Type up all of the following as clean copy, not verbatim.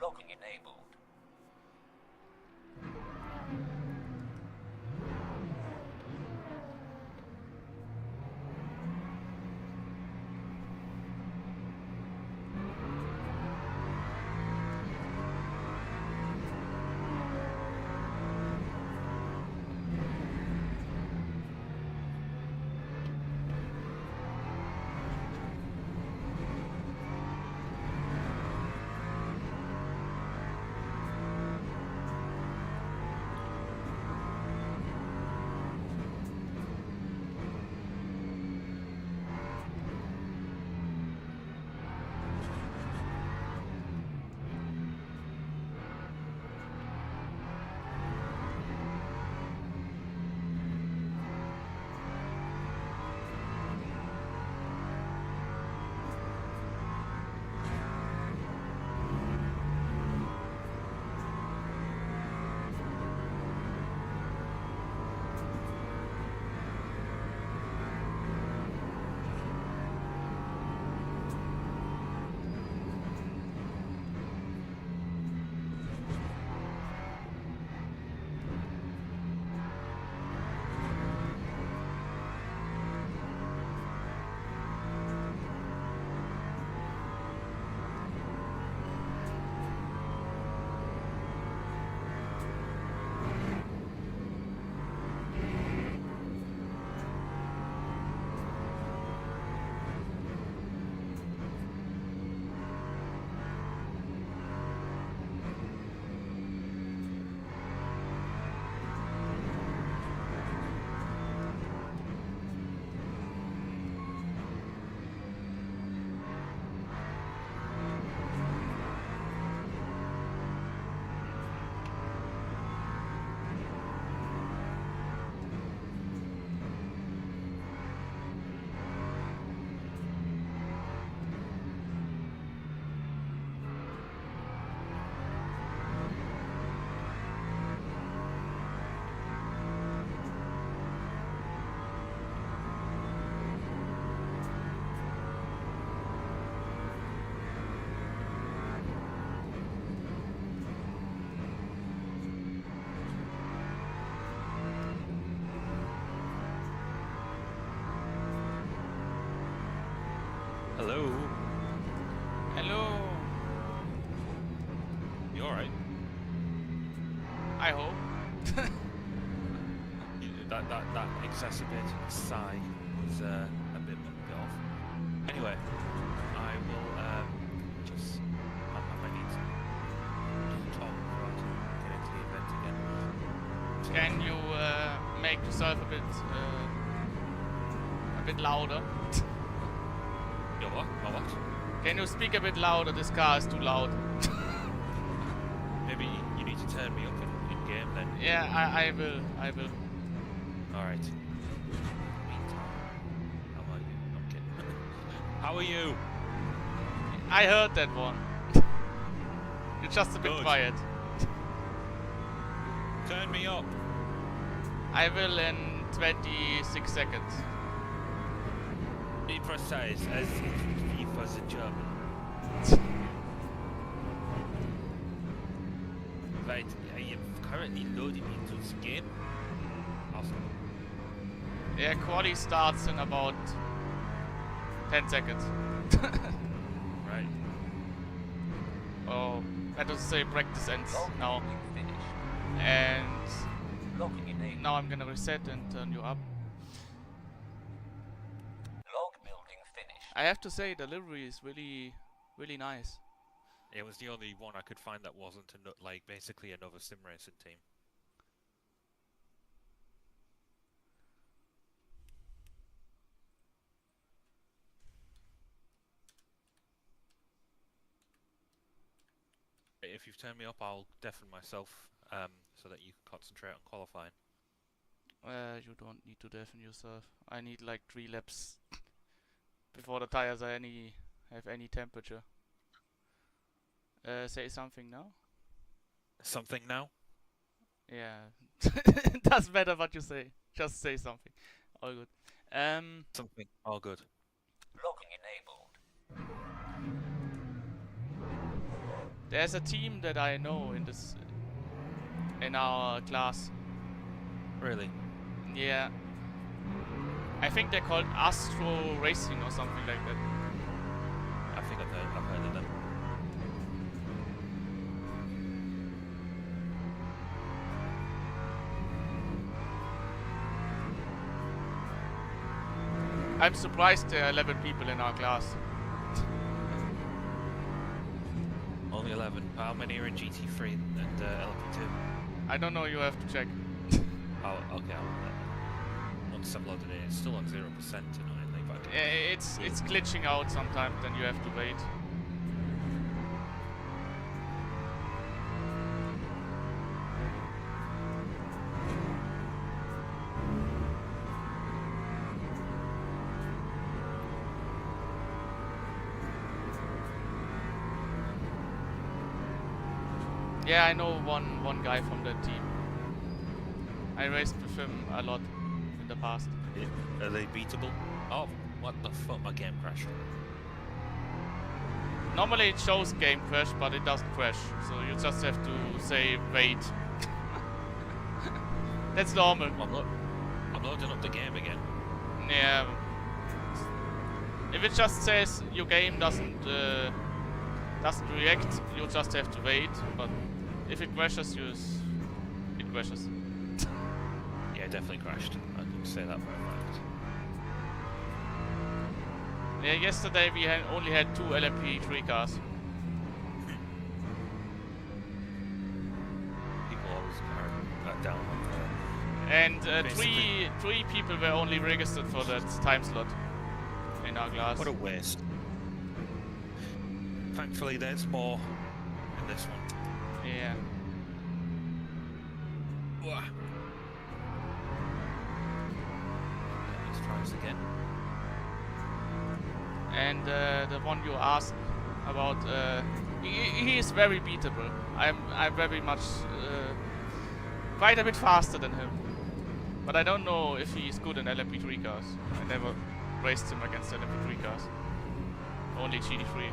Logging enabled. Hello. Hello. You alright? I hope. That exacerbated sigh was a bit off. Anyway, I will just I need to talk before I get into the event again. Can you make yourself a bit louder? Your what? My what? Can you speak a bit louder? This car is too loud. Maybe you need to turn me up in game then. Yeah, I will. Alright. Meantime, how are you? I'm kidding. How are you? I heard that one. You're just a bit Good. quiet. Turn me up. I will in 26 seconds. be precise, as FIFA's in German. Right, I am currently loading into this game. Awesome. Yeah, quali starts in about 10 seconds. Right. Oh, better to say practice ends Log now. building finished. And Logging enabled. now I'm gonna reset and turn you up. Log building finished. I have to say, the delivery is really, really nice. It was the only one I could find that wasn't like basically another sim racing team. If you've turned me up, I'll deafen myself so that you can concentrate on qualifying. You don't need to deafen yourself. I need like 3 laps before the tires are have any temperature. Say something now? Something now? Yeah. Doesn't matter what you say. Just say something. All good. Something. All good. Logging enabled. There's a team that I know in our class. Really? Yeah. I think they're called Astro Racing or something like that. I think I've heard of them. I'm surprised there are 11 people in our class. Only 11. How many are in GT3 and LMP2? I don't know, you have to check. Oh, okay. Once I've loaded it, it's still on 0% annoyingly, but It's glitching out sometimes, then you have to wait. Yeah, I know one guy from that team. I raced with him a lot in the past. are they beatable? Oh, what the fuck, my game crashed. Normally it shows game crash, but it doesn't crash. So you just have to say wait. That's normal. I'm loading up the game again. Yeah. If it just says your game doesn't react, you just have to wait. But if it crashes, it crashes. Yeah, it definitely crashed. I can say that for a fact. Yeah, yesterday we only had 2 LMP3 cars. People always are down on And three people were only registered for that time slot in our class. What a waste. Thankfully, there's more in this one. Yeah. Wah. Let's try this again. And the one you asked about, he is very beatable. I'm very much quite a bit faster than him. But I don't know if he is good in LMP3 cars. I never raced him against LMP3 cars. Only GT3.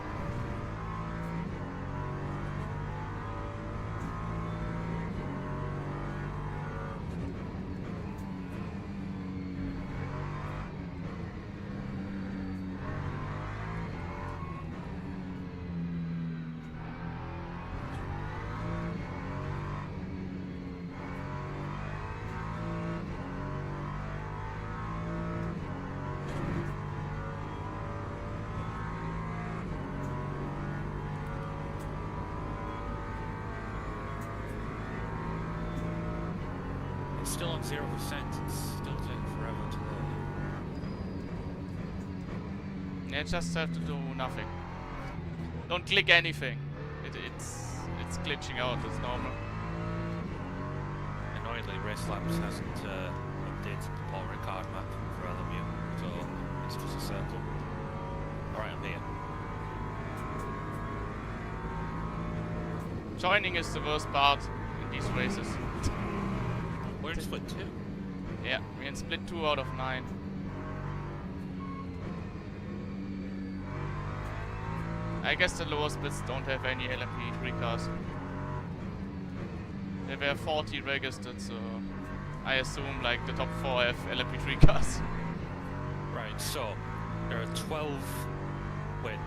Still on 0%, it's still taking forever to load. Yeah, just have to do nothing. Don't click anything. It's glitching out, it's normal. Annoyingly, Race Labs hasn't updated the Paul Ricard map for LMU, so it's just a circle. Alright, I'm here. Joining is the worst part in these races. We're in split 2. Yeah, we're in split 2 out of 9. I guess the lower splits don't have any LMP3 cars. There were 40 registered, so I assume like the top 4 have LMP3 cars. Right, so there are 12. Wait.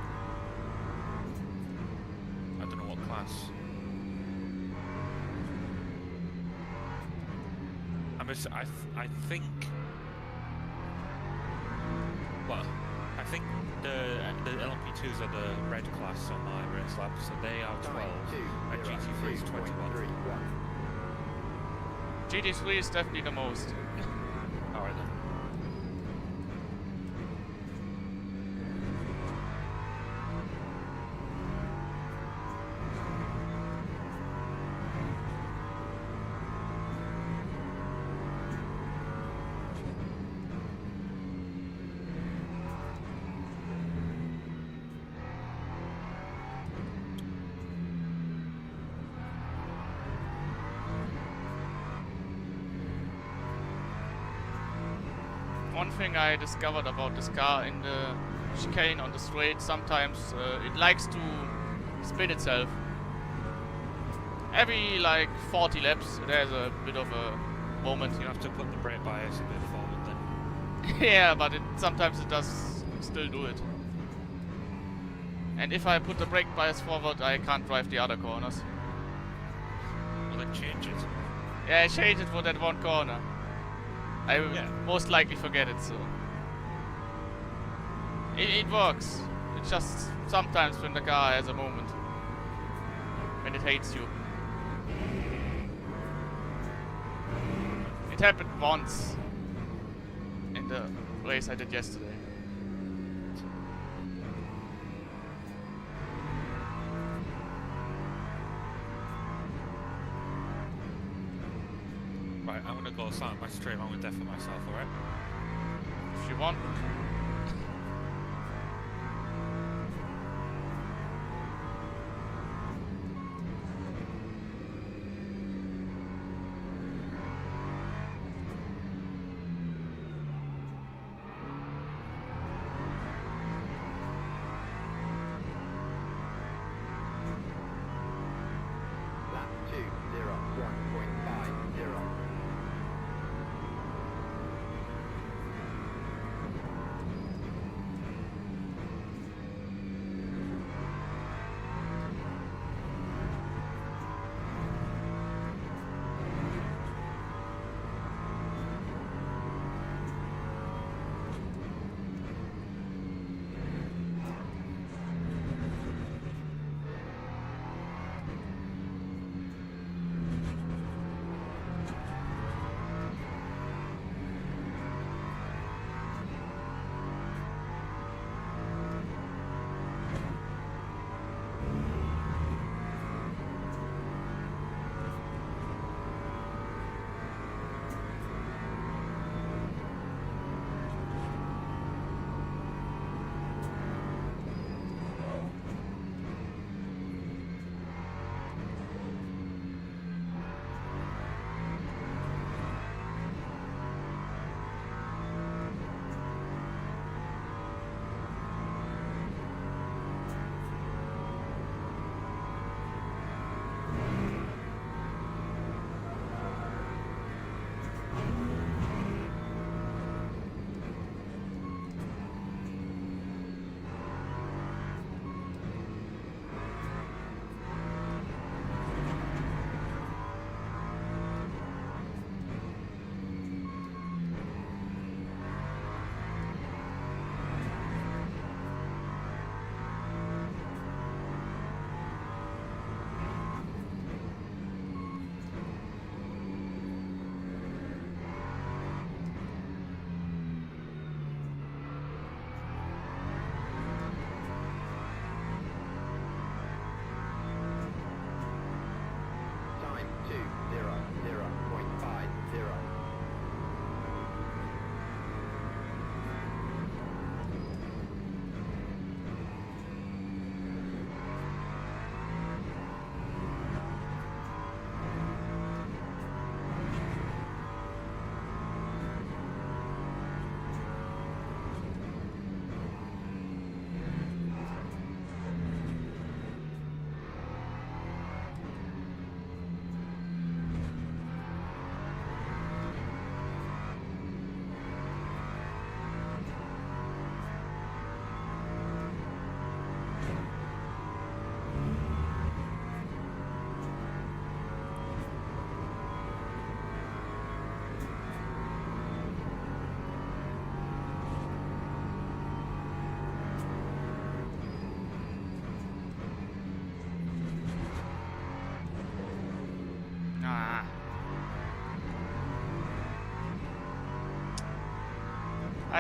I don't know what class. I think. Well, I think the LMP2s are the red class on my race lab, so they are 12, and GT3 is 21. GT3 is definitely the most. Alright then. One thing I discovered about this car in the chicane on the straight, sometimes it likes to spin itself. Every like 40 laps there's a bit of a moment. You have to put the brake bias a bit forward then. Yeah, but sometimes it does still do it. And if I put the brake bias forward, I can't drive the other corners. Well then change it. Yeah, I changed it for that one corner. I will Yeah. most likely forget it, so... It works. It's just sometimes when the car has a moment. When it hates you. It happened once. In the race I did yesterday. Right, I'm gonna go start my stream. I'm gonna deafen myself, alright? If you want. Lap 2, 0, 1.50.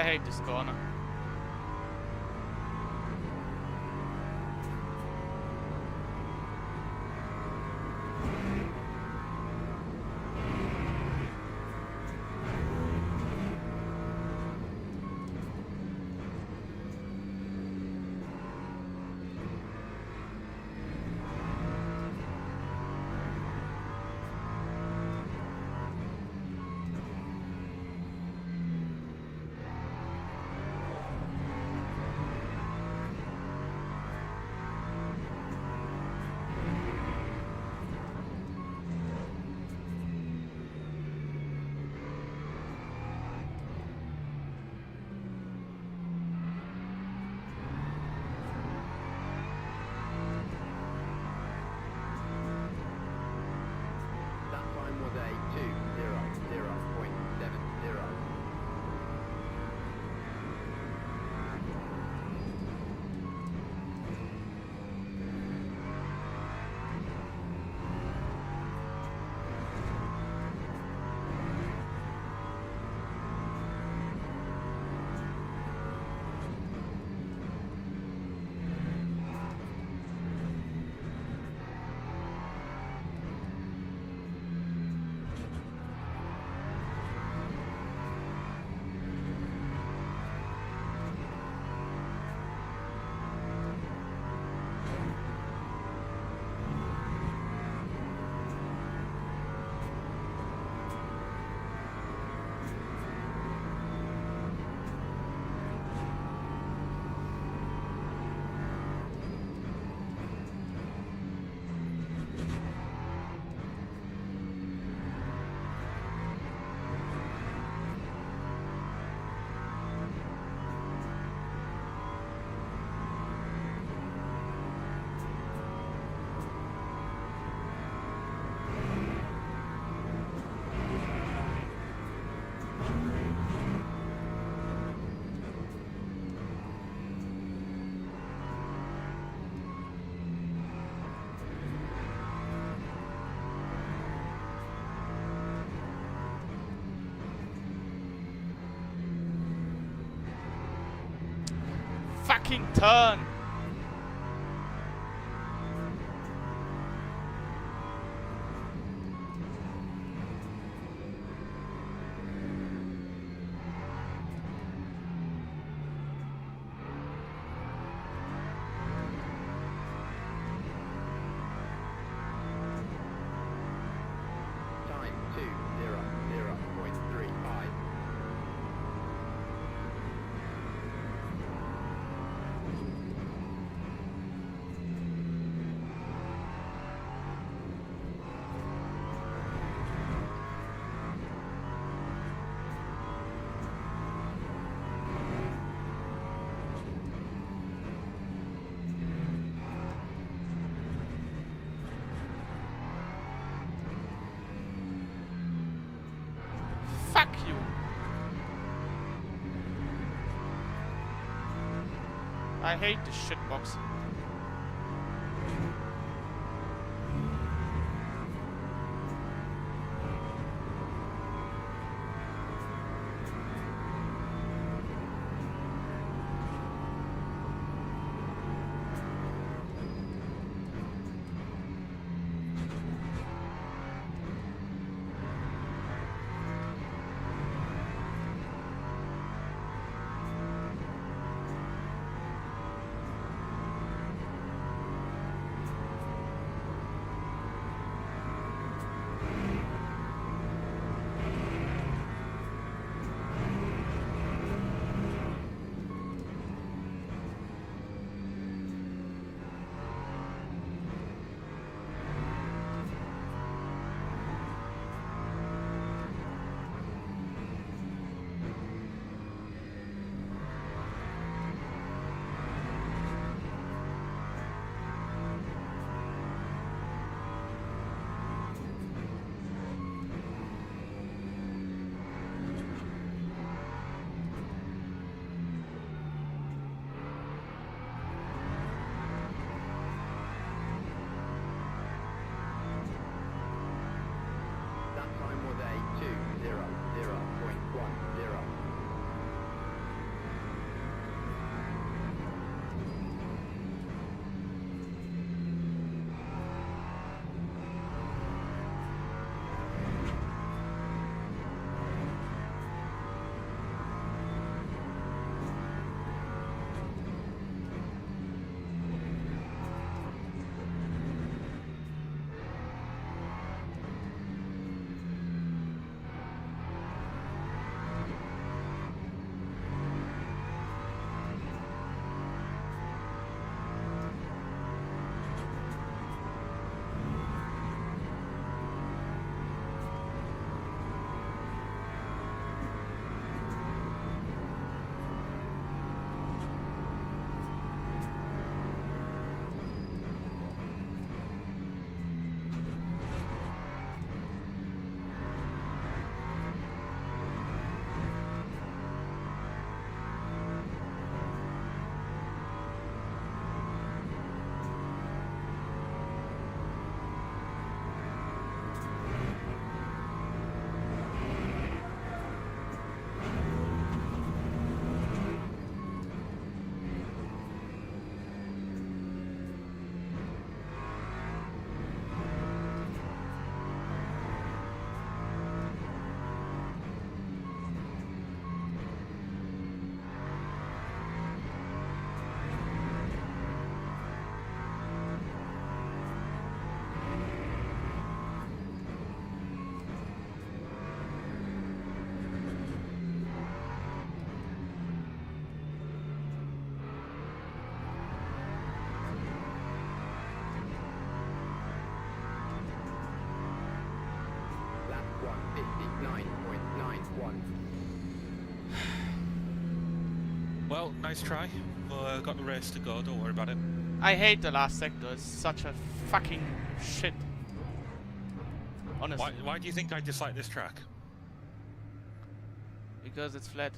I hate this corner. That time was a 2:00.70. Fucking turn! Time 2:00.35. Fuck you! I hate this shitbox. That time was a 2:00.10. 9.91. Well, nice try. Got the race to go, don't worry about it. I hate the last sector. It's such a fucking shit. Honestly. Why do you think I dislike this track? Because it's flat.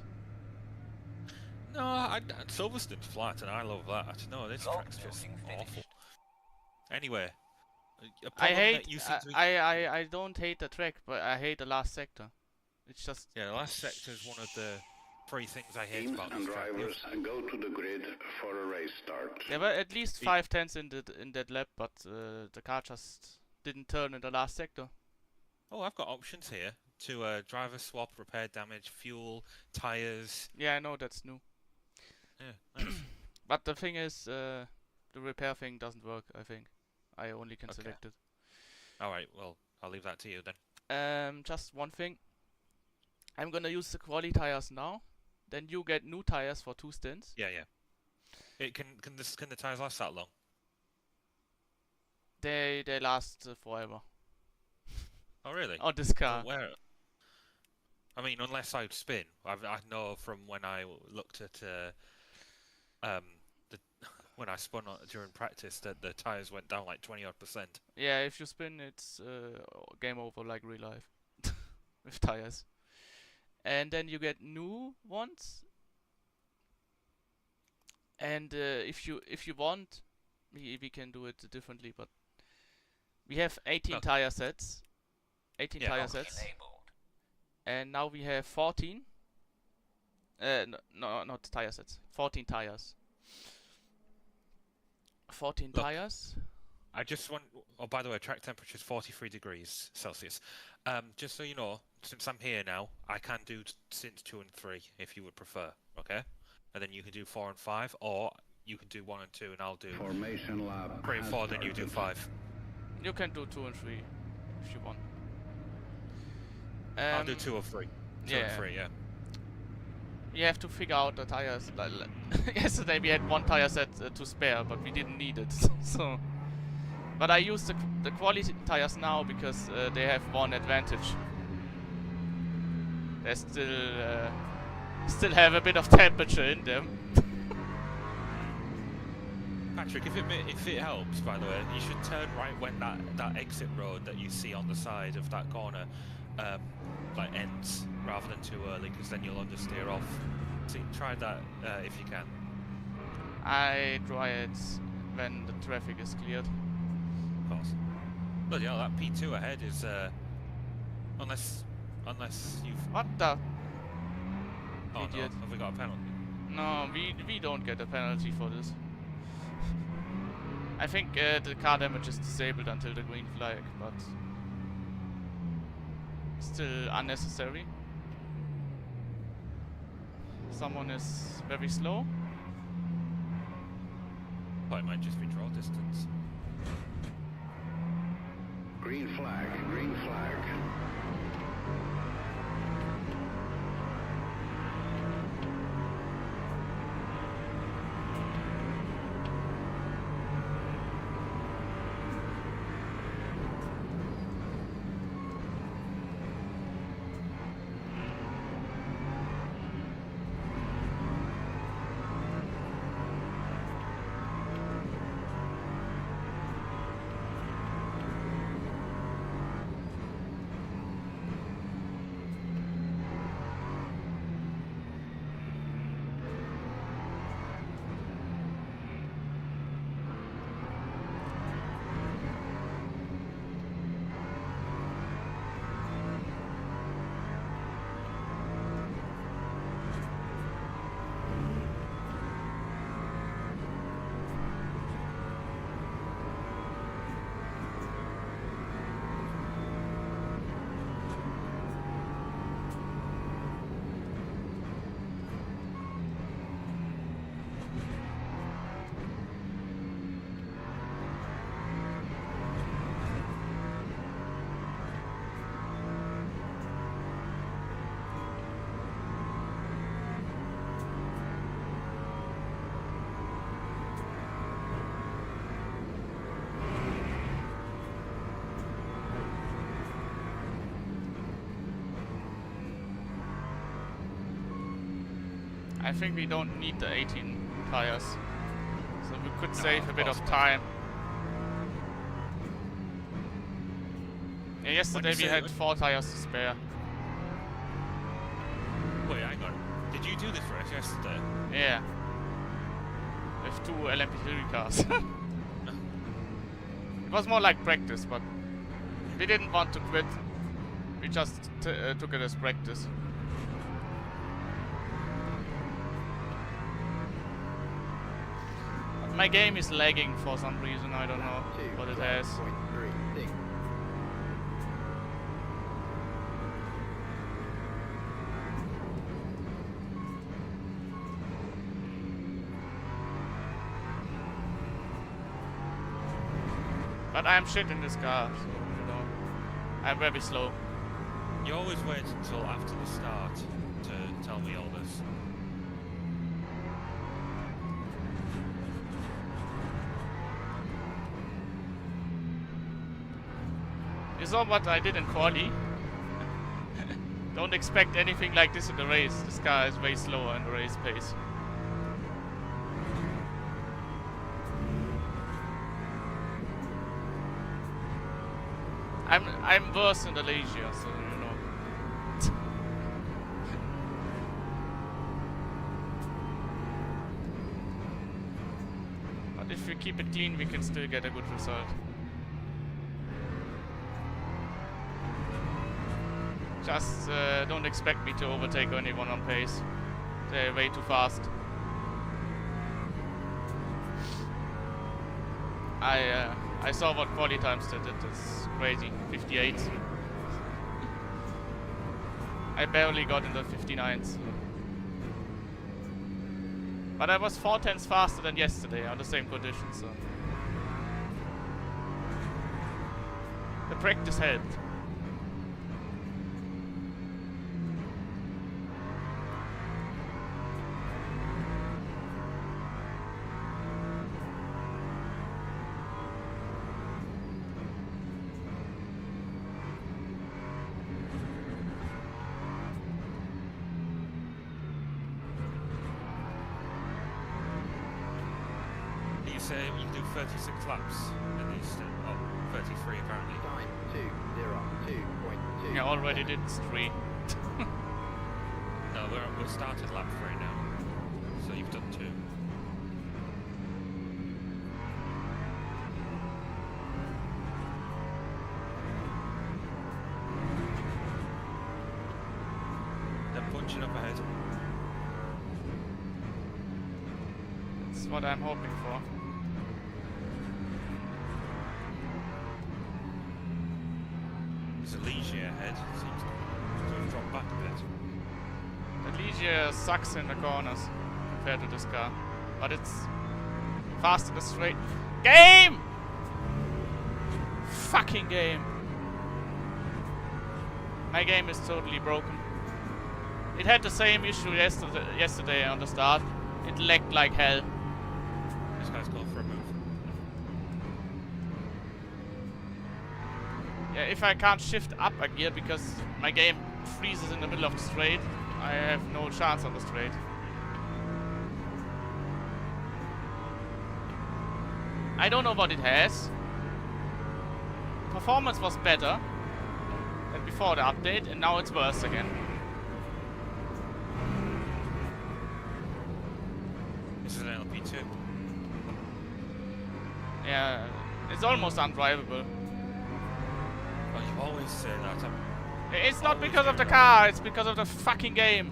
No, Silverstone's flat and I love that. No, this Log track's just building awful. finished. Anyway. A I problem hate. that you seem to be- I don't hate the track, but I hate the last sector. It's just. Yeah, the last sector is one of the 3 things I hate Teams about this and track. drivers go to the grid for a race start. There were at least 5 tenths in that lap, but the car just didn't turn in the last sector. Oh, I've got options here to driver swap, repair damage, fuel, tires. Yeah, I know that's new. Yeah, nice. But the thing is, the repair thing doesn't work. I think I only can Okay. select it. All right, well, I'll leave that to you then. Just one thing. I'm gonna use the quali tires now. Then you get new tires for 2 stints. Yeah. It can the tires last that long? They last forever Oh, really? on this car. Well, where? I mean, unless I spin. I know from when I looked at when I spun during practice that the tires went down like 20-odd%. Yeah, if you spin, it's game over like real life with tires. And then you get new ones. And if you want, we can do it differently. But we have 18 tire sets. 18 Yeah. tire Logging sets. enabled. And now we have 14. No, not tire sets. 14 tires. 14 Look. tires. I just want. Oh, by the way, track temperature is 43 degrees Celsius. Just so you know, since I'm here now, I can do stints 2 and 3 if you would prefer. Okay, and then you can do 4 and 5, or you can do 1 and 2, and I'll do Formation lap 3 and has 4. Then you do started. 5. You can do 2 and 3 if you want. I'll do 2 or 3. 2 yeah. and 3. Yeah. You have to figure out the tires. Yesterday we had 1 tire set to spare, but we didn't need it. So, but I use the quality tires now because they have one advantage. They still have a bit of temperature in them. Patrick, if it helps, by the way, you should turn right when that exit road that you see on the side of that corner like ends, rather than too early, because then you'll understeer off. So try that if you can. I try it when the traffic is cleared. Of course. Bloody hell, that P2 ahead is unless you've. What the? Oh Idiot. no, have we got a penalty? No, we don't get a penalty for this. I think the car damage is disabled until the green flag, but still unnecessary. Someone is very slow. Well, it might just be draw distance. Green flag, green flag. I think we don't need the 18 tires. So we could save a of bit of course not. time. Yeah, yesterday you we say had it- 4 tires to spare. Wait, hang on. Did you do this race yesterday? Yeah. With 2 LMP3 cars. It was more like practice, but we didn't want to quit. We just took it as practice. My game is lagging for some reason, I don't know what it has. 2.36. But I'm shit in this car, so you know. I'm very slow. You always wait until after the start to tell me all this. You saw what I did in quali. Don't expect anything like this in the race. This car is way slower in the race pace. I'm worse in the leisure, so you know. But if we keep it clean, we can still get a good result. Just don't expect me to overtake anyone on pace. They're way too fast. I saw what quali times did. It's crazy. 58. I barely got in the 59s. But I was 4 tenths faster than yesterday on the same conditions. So the practice helped. You say you do 36 laps in these, 33 apparently. Time 2:02.2. I already did 3. No, we're started lap 3 now. So you've done 2. They're punching up ahead. That's what I'm hoping for. There's a Ligier ahead. Seems to have dropped back a bit. The Ligier sucks in the corners compared to this car. But it's fast in the straight. Game! Fucking game. My game is totally broken. It had the same issue yesterday on the start. It lagged like hell. This guy's going for a move. Yeah, if I can't shift up a gear because my game freezes in the middle of the straight, I have no chance on the straight. I don't know what it has. Performance was better than before the update, and now it's worse again. This is an LP2. Yeah, it's almost undrivable. Oh, you always say that. It's not Always because of the do car, it's because of the fucking game.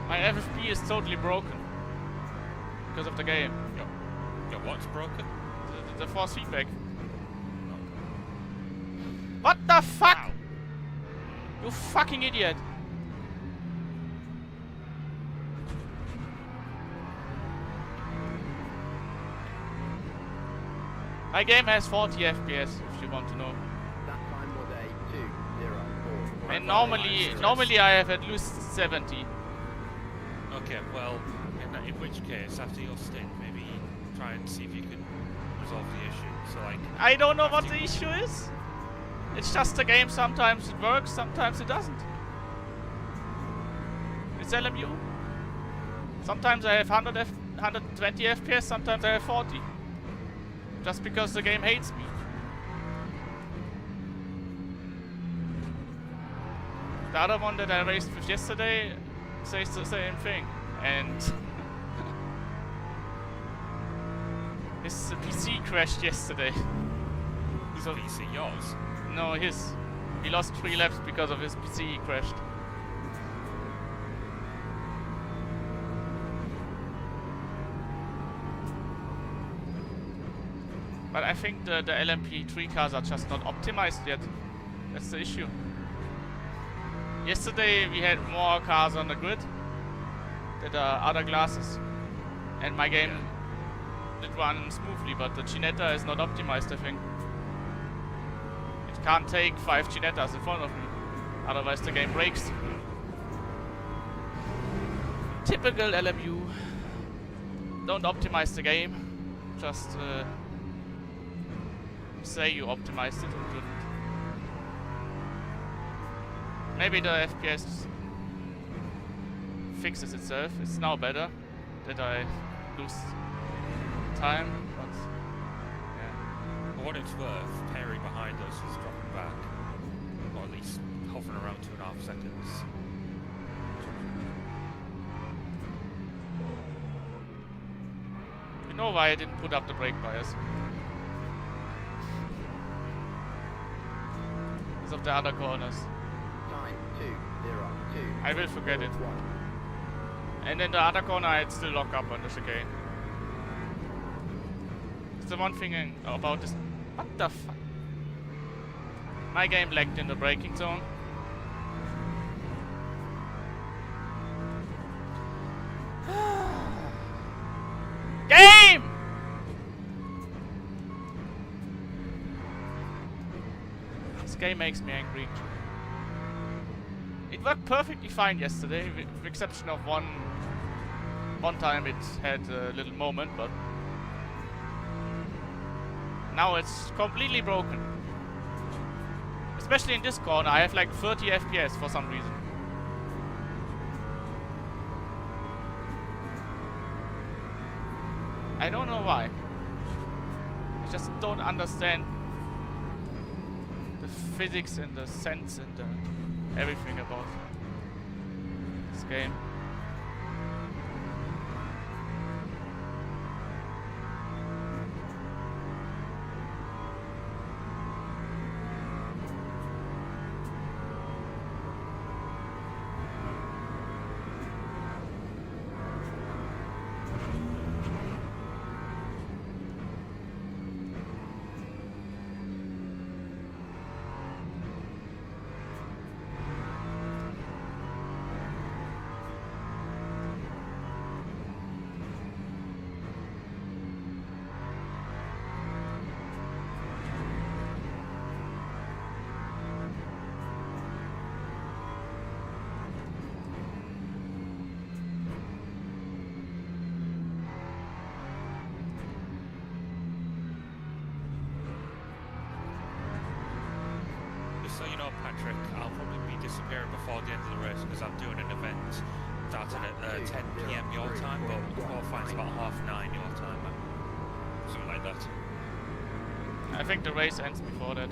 My FFP is totally broken because of the game. Your what's broken? The force feedback. What the fuck? Wow. You fucking idiot. My game has 40 FPS, if you want to know. That time was a 2:04. And normally I have at least 70. Okay, well, in which case, after your stint, maybe try and see if you can resolve the issue. So, like, I don't know what after the issue is. It's just a game. Sometimes it works, sometimes it doesn't. It's LMU. Sometimes I have 120 FPS, sometimes I have 40. Just because the game hates me. The other one that I raced with yesterday says the same thing. And his PC crashed yesterday. Whose PC? Yours? No, his. He lost 3 laps because of his PC crashed. But I think the LMP3 cars are just not optimized yet. That's the issue. Yesterday we had more cars on the grid than the other classes. And my game did run smoothly, but the Ginetta is not optimized, I think. It can't take 5 Ginettas in front of me. Otherwise the game breaks. Typical LMU. Don't optimize the game. Just say you optimized it and couldn't. Maybe the FPS fixes itself. It's now better that I lose time, but yeah. For what it's worth, Perry behind us is dropping back. Or at least hovering around 2.5 seconds. You know why I didn't put up the brake bias? Because of the other corners. 9202. I will forget it. And in the other corner I'd still lock up on the chicane. It's the one thing about this. What the fuck? My game lagged in the braking zone. Game! This game makes me angry. It worked perfectly fine yesterday, with the exception of one time it had a little moment, but now it's completely broken. Especially in this corner, I have like 30 FPS for some reason. I don't know why. I just don't understand the physics and the sense and everything about this game. So you know, Patrick, I'll probably be disappearing before the end of the race because I'm doing an event starting at 10 PM your time, but qualifying's about 9:30 your time, something like that. I think the race ends before that.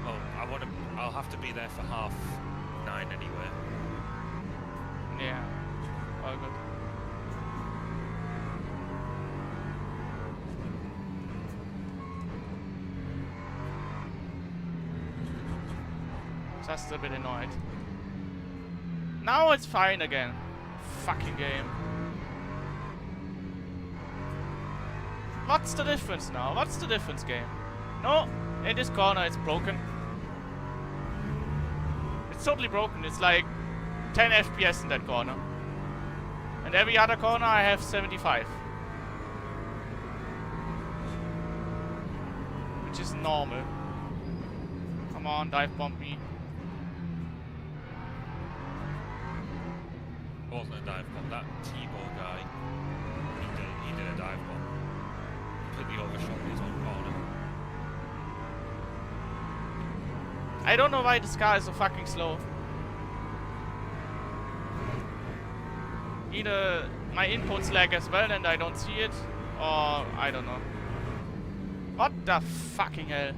Oh, I'll have to be there for 9:30 anyway. Yeah, all good. Just a bit annoyed. Now it's fine again. Fucking game. What's the difference now? What's the difference, game? No, in this corner it's broken. It's totally broken. It's like 10 FPS in that corner. And every other corner I have 75. Which is normal. Come on, dive bomb me. It wasn't a dive bomb, that T-ball guy, he did a dive bomb. Completely overshot his own corner. I don't know why this car is so fucking slow. Either my inputs lag as well and I don't see it, or I don't know. What the fucking hell?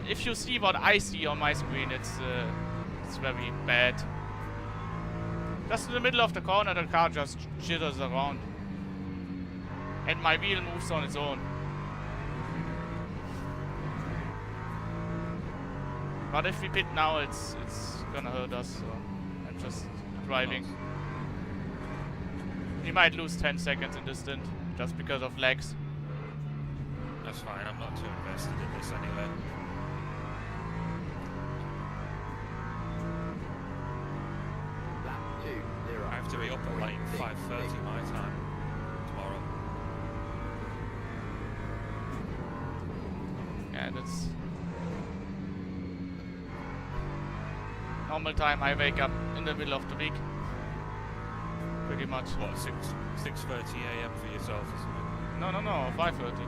If you see what I see on my screen, it's very bad. Just in the middle of the corner, the car just jitters around. And my wheel moves on its own. But if we pit now, it's gonna hurt us, so I'm just driving. We might lose 10 seconds in this stint, just because of lags. That's fine, I'm not too invested in this anyway. Lap 2, 0. I have to be up at like 5:30 my time tomorrow. Yeah, that's normal time. I wake up in the middle of the week. Pretty much. What, 6:30 AM for yourself or something? No, 5:30.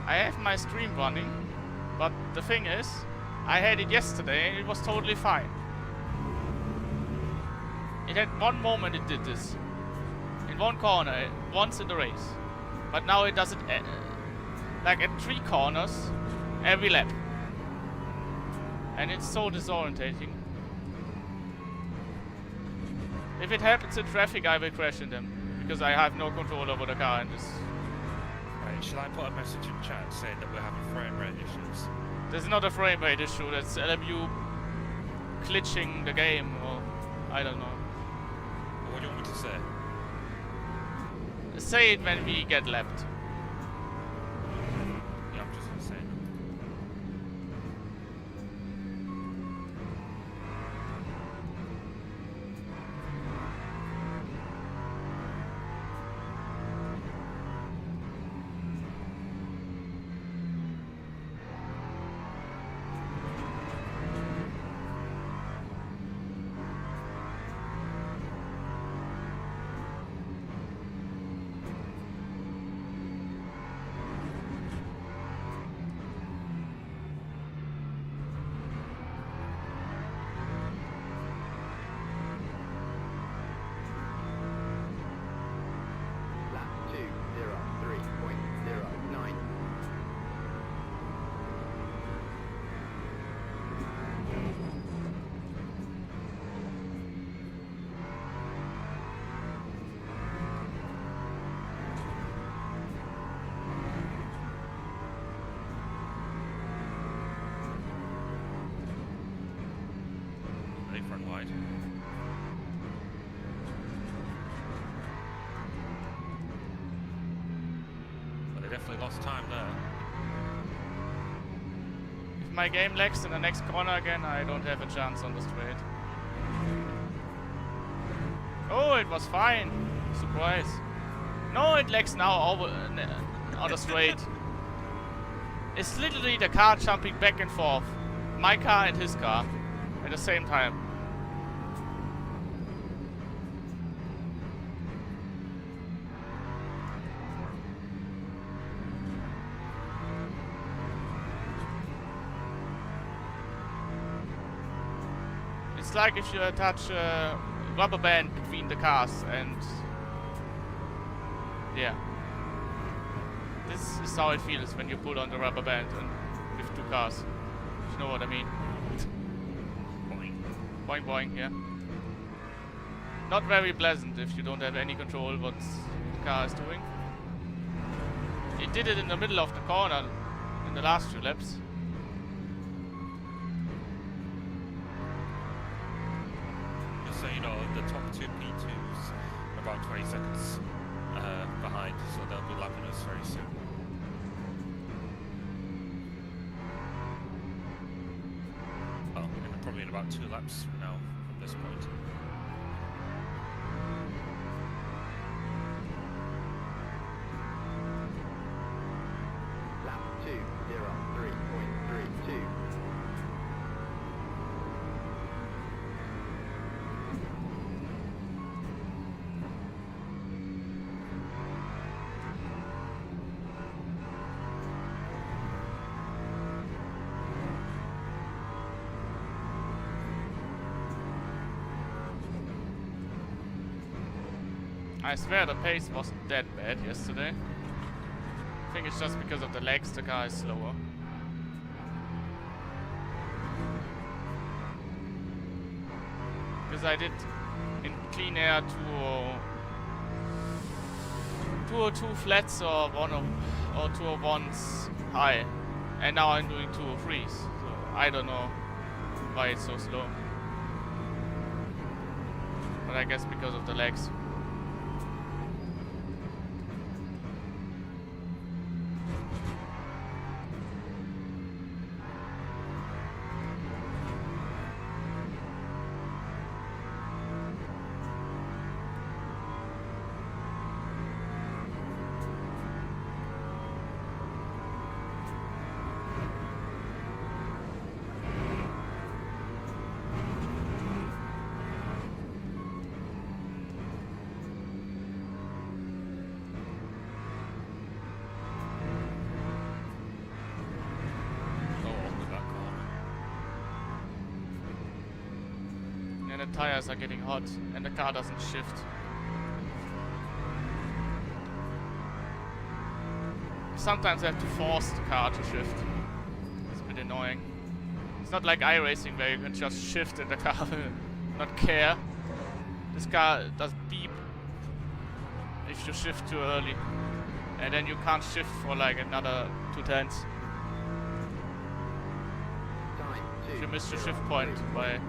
I have my stream running, but the thing is, I had it yesterday and it was totally fine. It had one moment it did this. In one corner, once in the race. But now it does it like at 3 corners every lap. And it's so disorientating. If it happens in traffic, I will crash in them. Because I have no control over the car and this. Right, shall I put a message in chat saying that we're having frame rate issues? There's not a frame rate issue, that's LMU glitching the game, or I don't know. What do you want me to say? Say it when we get lapped. Yeah, I'm just gonna say it. Lap 2, 0, 3.09. Ready front wide. But they definitely lost time there. If my game lags in the next corner again, I don't have a chance on the straight. Oh, it was fine. Surprise. No, it lags now over on the straight. It's literally the car jumping back and forth. My car and his car at the same time. It's like if you attach a rubber band between the cars and yeah. This is how it feels when you pull on the rubber band and with 2 cars. You know what I mean? Boing boing, yeah. Not very pleasant if you don't have any control what the car is doing. It did it in the middle of the corner in the last few laps. Just so you know, the top 2 P2s are about 20 seconds behind, so they'll be lapping us very soon. Well, probably in about 2 laps from now, from this point. Lap 2, 0, 3.3. I swear the pace wasn't that bad yesterday. I think it's just because of the legs the car is slower. Because I did in clean air 202 flats or 201s high, and now I'm doing 203s. So I don't know why it's so slow. But I guess because of the legs. The tires are getting hot and the car doesn't shift. Sometimes I have to force the car to shift. It's a bit annoying. It's not like iRacing where you can just shift and the car will not care. This car does beep if you shift too early. And then you can't shift for like another 2 tenths. If you miss the shift point by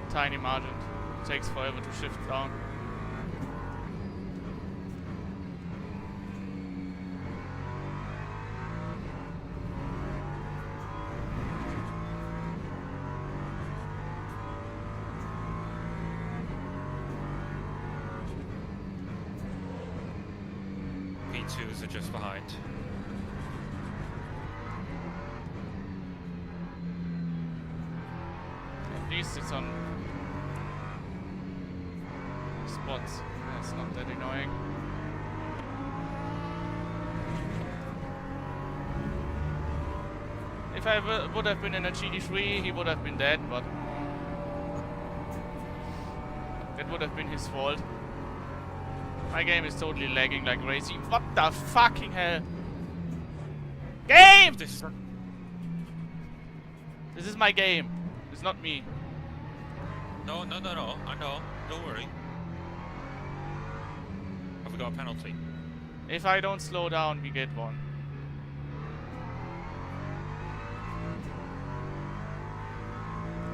tiny margin, it takes forever to shift down. P2s are just behind. At least it's on spots. That's not that annoying. If I would have been in a GD3, he would have been dead, but that would have been his fault. My game is totally lagging like crazy. What the fucking hell? Game! This is my game. It's not me. No. I know. Don't worry. Have we got a penalty? If I don't slow down, we get one.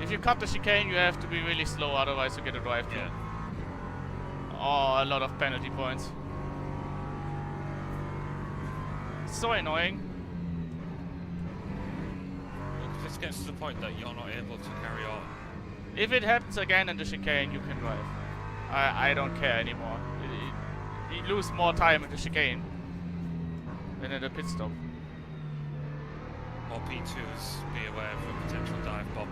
If you cut the chicane, you have to be really slow, otherwise you get a drive through. Yeah. Oh, a lot of penalty points. It's so annoying. Well, this gets to the point that you're not able to carry on. If it happens again in the chicane, you can drive. I don't care anymore. You lose more time in the chicane than in the pit stop. Or P2s, be aware of a potential dive bomb.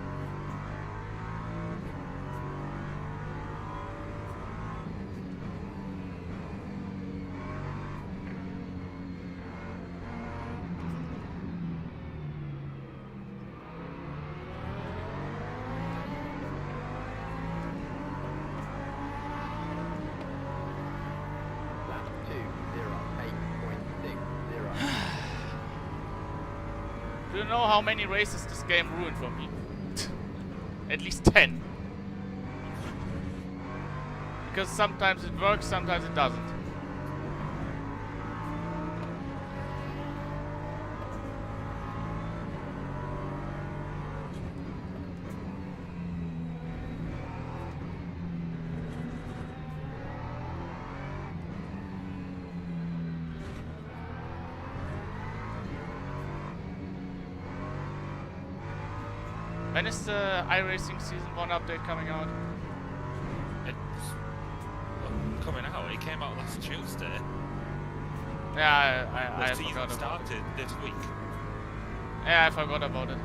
Do you know how many races this game ruined for me? At least 10. Because sometimes it works, sometimes it doesn't. When is the iRacing Season 1 update coming out? It's coming out. It came out last Tuesday. Yeah, I The season forgot about it. started this week. Yeah, I forgot about it.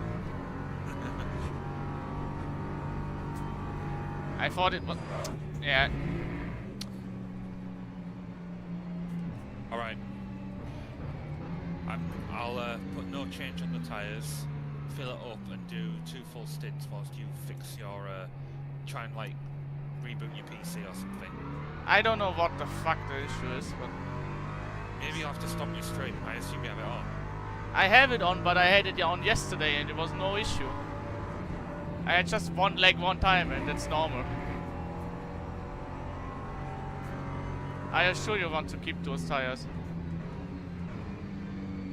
I thought it was... Yeah. Alright. I'll put no change on the tyres, fill it up and do 2 full stints whilst you fix your... try and like reboot your PC or something. I don't know what the fuck the issue is, but Maybe you'll have to stop your stream. I assume you have it on. I have it on, but I had it on yesterday and it was no issue. I had just one leg one time and that's normal. I assure you want to keep those tires.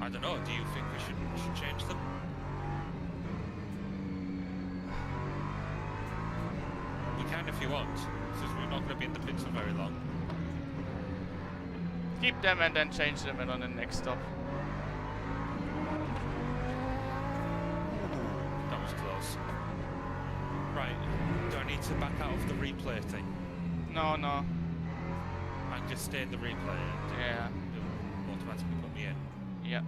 I don't know. Do you think we should change them? You can if you want, since we're not going to be in the pits for very long. Keep them and then change them on the next stop. That was close. Right. Do I need to back out of the replay thing? No, no. I can just stay in the replay and Yeah. it'll automatically put me in. Yeah.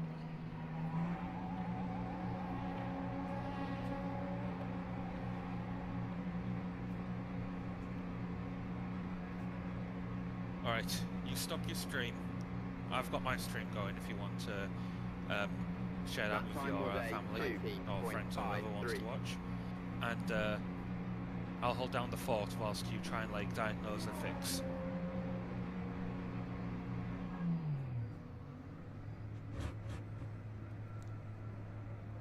Alright, you stop your stream. I've got my stream going if you want to share that with your family or friends or whoever wants to watch. And I'll hold down the fort whilst you try and like diagnose and fix.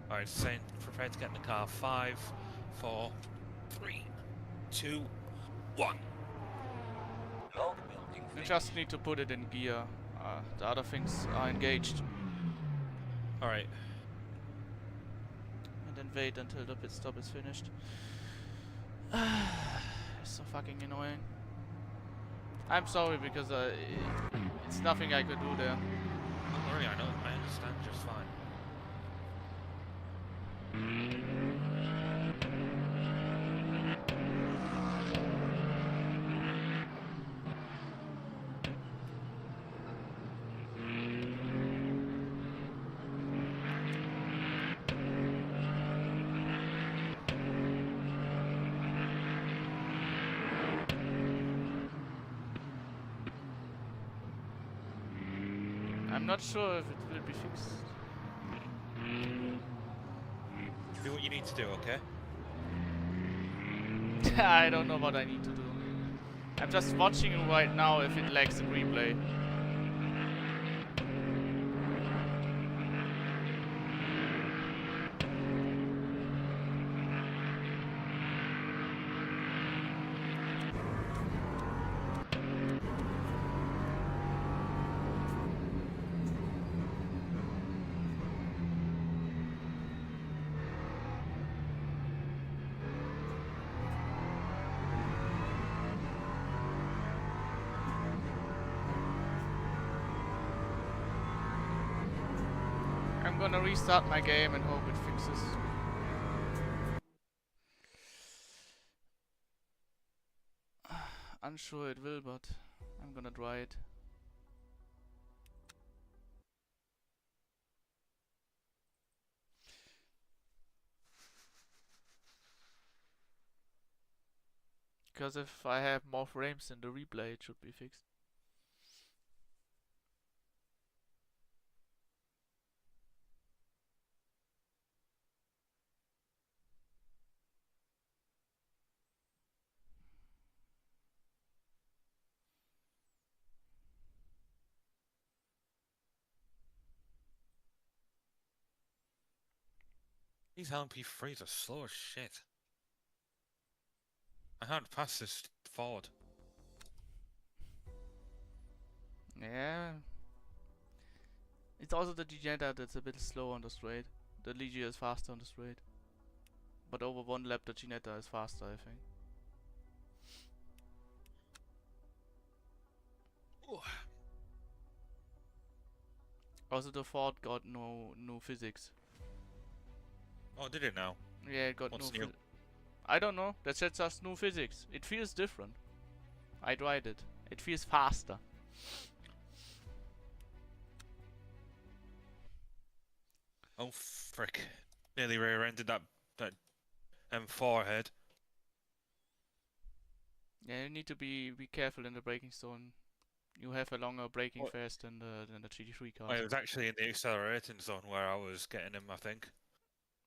Alright, saying prepare to get in the car. 5, 4, 3, 2, 1. Log building You finished. just need to put it in gear. The other things are engaged. Alright. And then wait until the pit stop is finished. It's so fucking annoying. I'm sorry because it's nothing I could do there. Don't worry, I understand just fine. I'm not sure if it will be fixed. Do what you need to do, okay? I don't know what I need to do. I'm just watching it right now if it lags in replay. I'm gonna restart my game and hope it fixes. Unsure it will, but I'm gonna try it. Because if I have more frames in the replay, it should be fixed. These LMP3s are slow as shit. I can't pass this forward. Yeah. It's also the Ginetta that's a bit slow on the straight. The Ligia is faster on the straight. But over one lap the Ginetta is faster, I think. Ooh. Also the Ford got no new physics. Oh, did it now? Yeah, it got What's new new? I don't know. That's just new physics. It feels different. I tried it. It feels faster. Oh frick! Nearly rear-ended that M4 head. Yeah, you need to be careful in the braking zone. You have a longer braking What? phase than the GT3 cars. Well, it was actually in the accelerating zone where I was getting him, I think.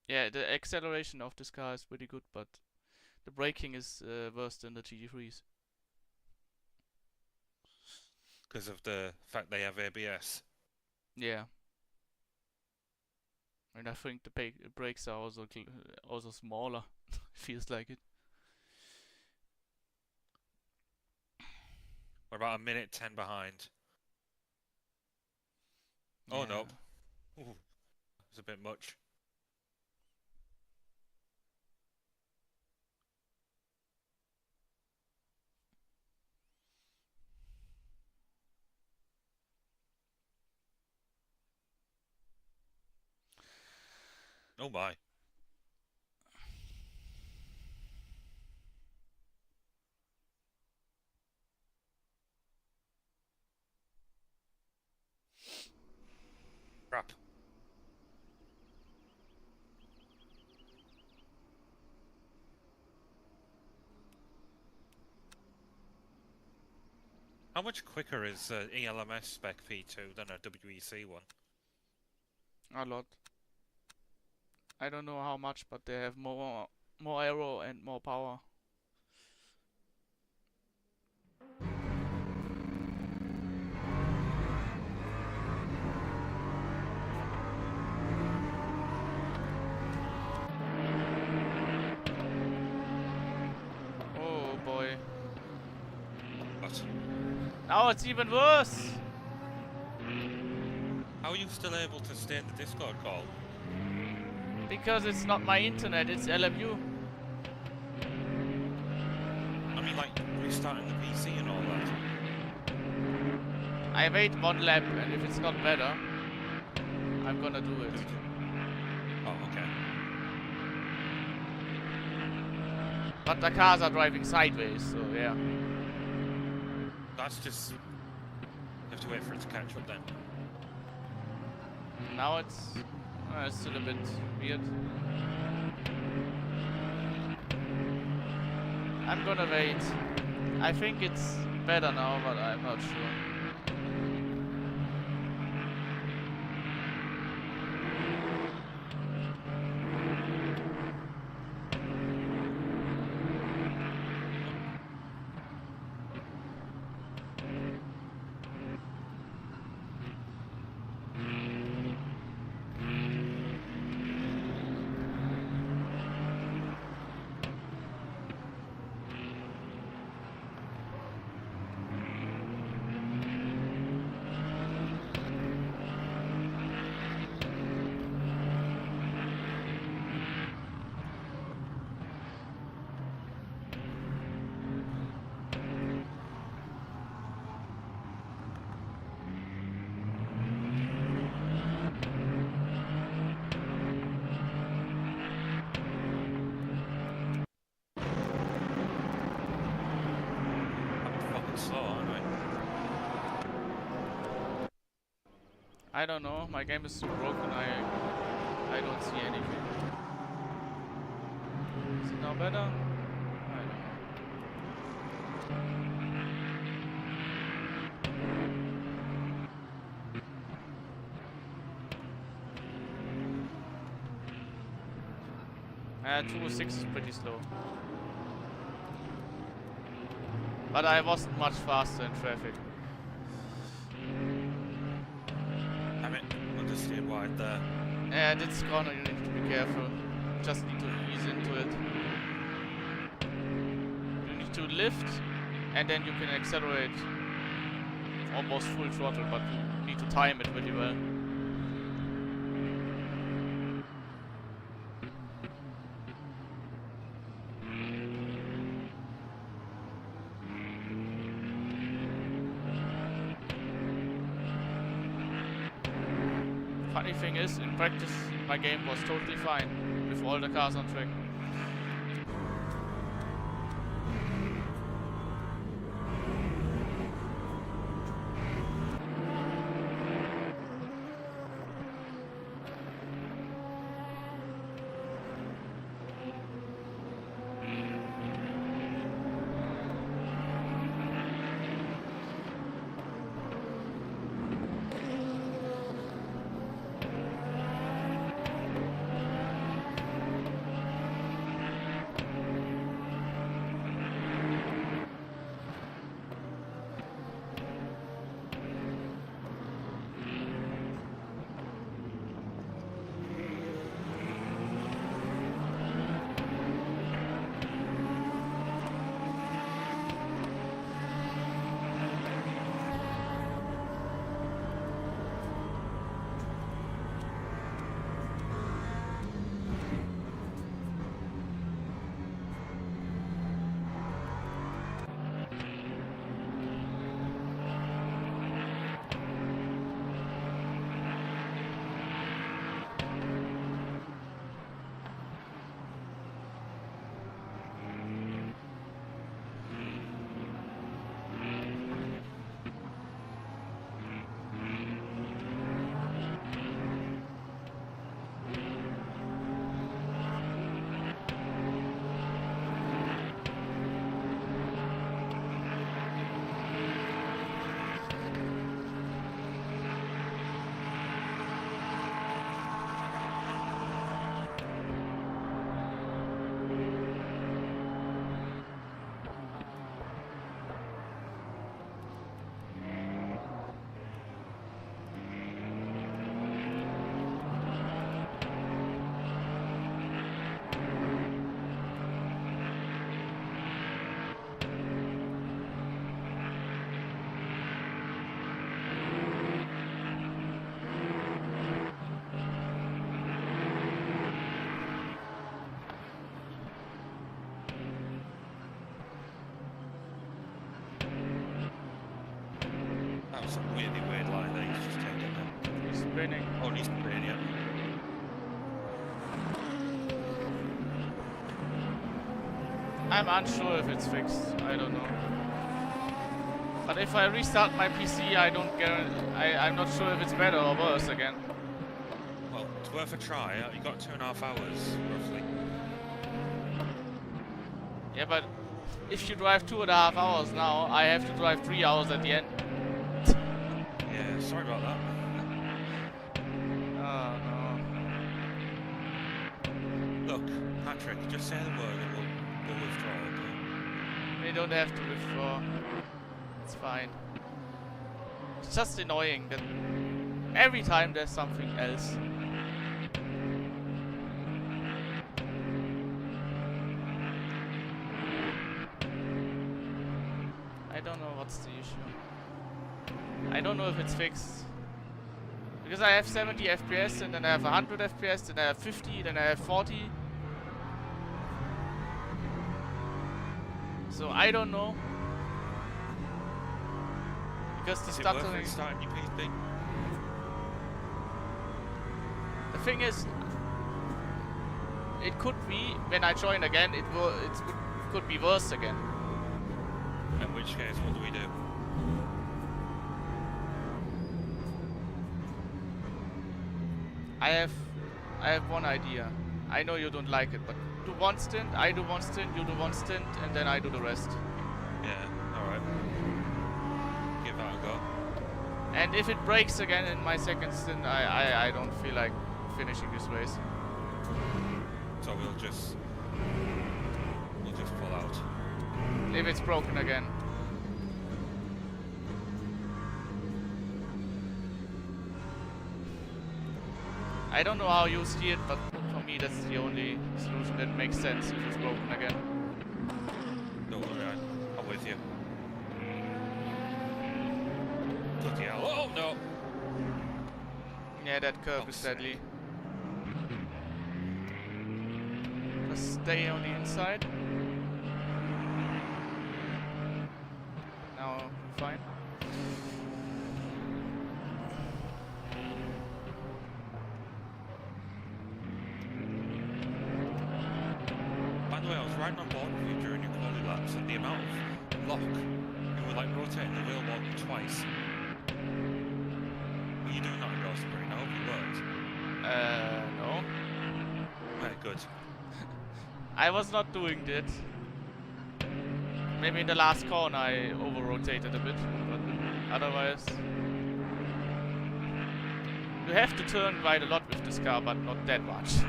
Yeah, the acceleration of this car is pretty good, but the braking is worse than the GT3s. because of the fact they have ABS. Yeah. And I think the brakes are also smaller. Feels like it. We're about a minute 10 behind. Oh no. Ooh, it's a bit much. Oh my. Crap. How much quicker is ELMS spec P2 than a WEC one? A lot. I don't know how much, but they have more aero and more power. Oh boy. What? Now it's even worse! How are you still able to stay in the Discord call? Because it's not my internet, it's LMU. I mean, like, restarting the PC and all that. I wait one lap, and if it's not better, I'm gonna do it. Oh, okay. But the cars are driving sideways, so yeah. That's just... You have to wait for it to catch up then. Now it's still a bit weird. I'm gonna wait. I think it's better now, but I'm not sure. I don't know, my game is so broken, I don't see anything. Is it now better? I don't know. Yeah, 206 is pretty slow. But I wasn't much faster in traffic. I mean, understand why there. Yeah, this corner you need to be careful. Just need to ease into it. You need to lift, and then you can accelerate almost full throttle, but you need to time it really well. Funny thing is, in practice, my game was totally fine with all the cars on track. That was some really weird line that he's just taken there. He's spinning. Oh, he's spinning, yeah. I'm unsure if it's fixed. I don't know. But if I restart my PC, I don't guarantee. I'm not sure if it's better or worse again. Well, it's worth a try. You got 2.5 hours, roughly. Yeah, but if you drive 2.5 hours now, I have to drive 3 hours at the end. Yeah, sorry about that. Oh no. Look, Patrick, just say the word and we'll withdraw, okay? We don't have to withdraw. It's fine. It's just annoying that every time there's something else. I don't know what's the issue. I don't know if it's fixed. Because I have 70 FPS and then I have 100 FPS, then I have 50, then I have 40. So I don't know. Because the Is it worth stuttering. it starting your PC? The thing is, it could be when I join again, could be worse again. In which case, what do we do? I have one idea. I know you don't like it, but do one stint, I do one stint, you do one stint, and then I do the rest. Yeah, alright. Give that a go. And if it breaks again in my second stint, I don't feel like finishing this race. So we'll just pull out. If it's broken again. I don't know how you see it, but for me that's the only solution that makes sense if it's broken again. Don't worry, I'm with you. Bloody hell. Oh no! Yeah, that curve is deadly. Just stay on the inside. Now, fine. By the way, I was riding on board with you during your quality laps, and the amount of lock, you were like rotating the wheel more than twice. Were you doing that in your sprint? I hope you weren't. No. Right, good. I was not doing that. Maybe in the last corner I over-rotated a bit, but otherwise... You have to turn quite a lot with this car, but not that much.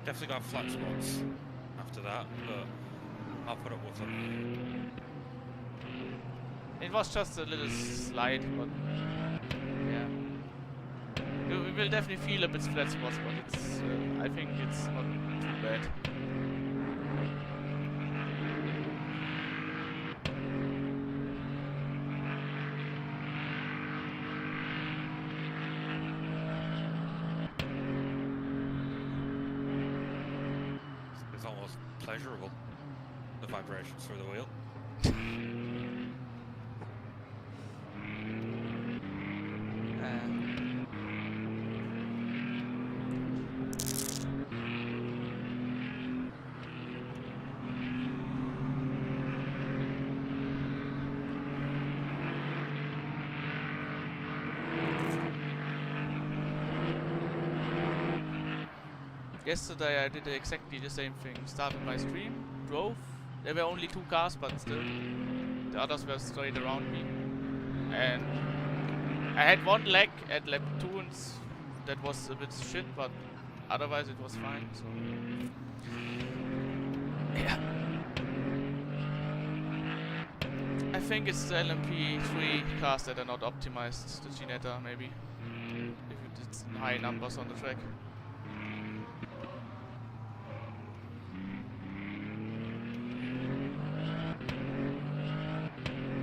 Definitely got flat spots after that, but I'll put up with them. It was just a little slide, but... Yeah. We will definitely feel a bit flat spots, but it's... I think it's not too bad. It's almost pleasurable, the vibrations through the wheel. Yesterday I did exactly the same thing. Started my stream, drove. There were only 2 cars, but still. The others were straight around me. And I had one lag at lap 2 and that was a bit shit, but otherwise it was fine. So yeah. I think it's the Lmp3 cars that are not optimized. The Ginetta maybe. If it's high numbers on the track.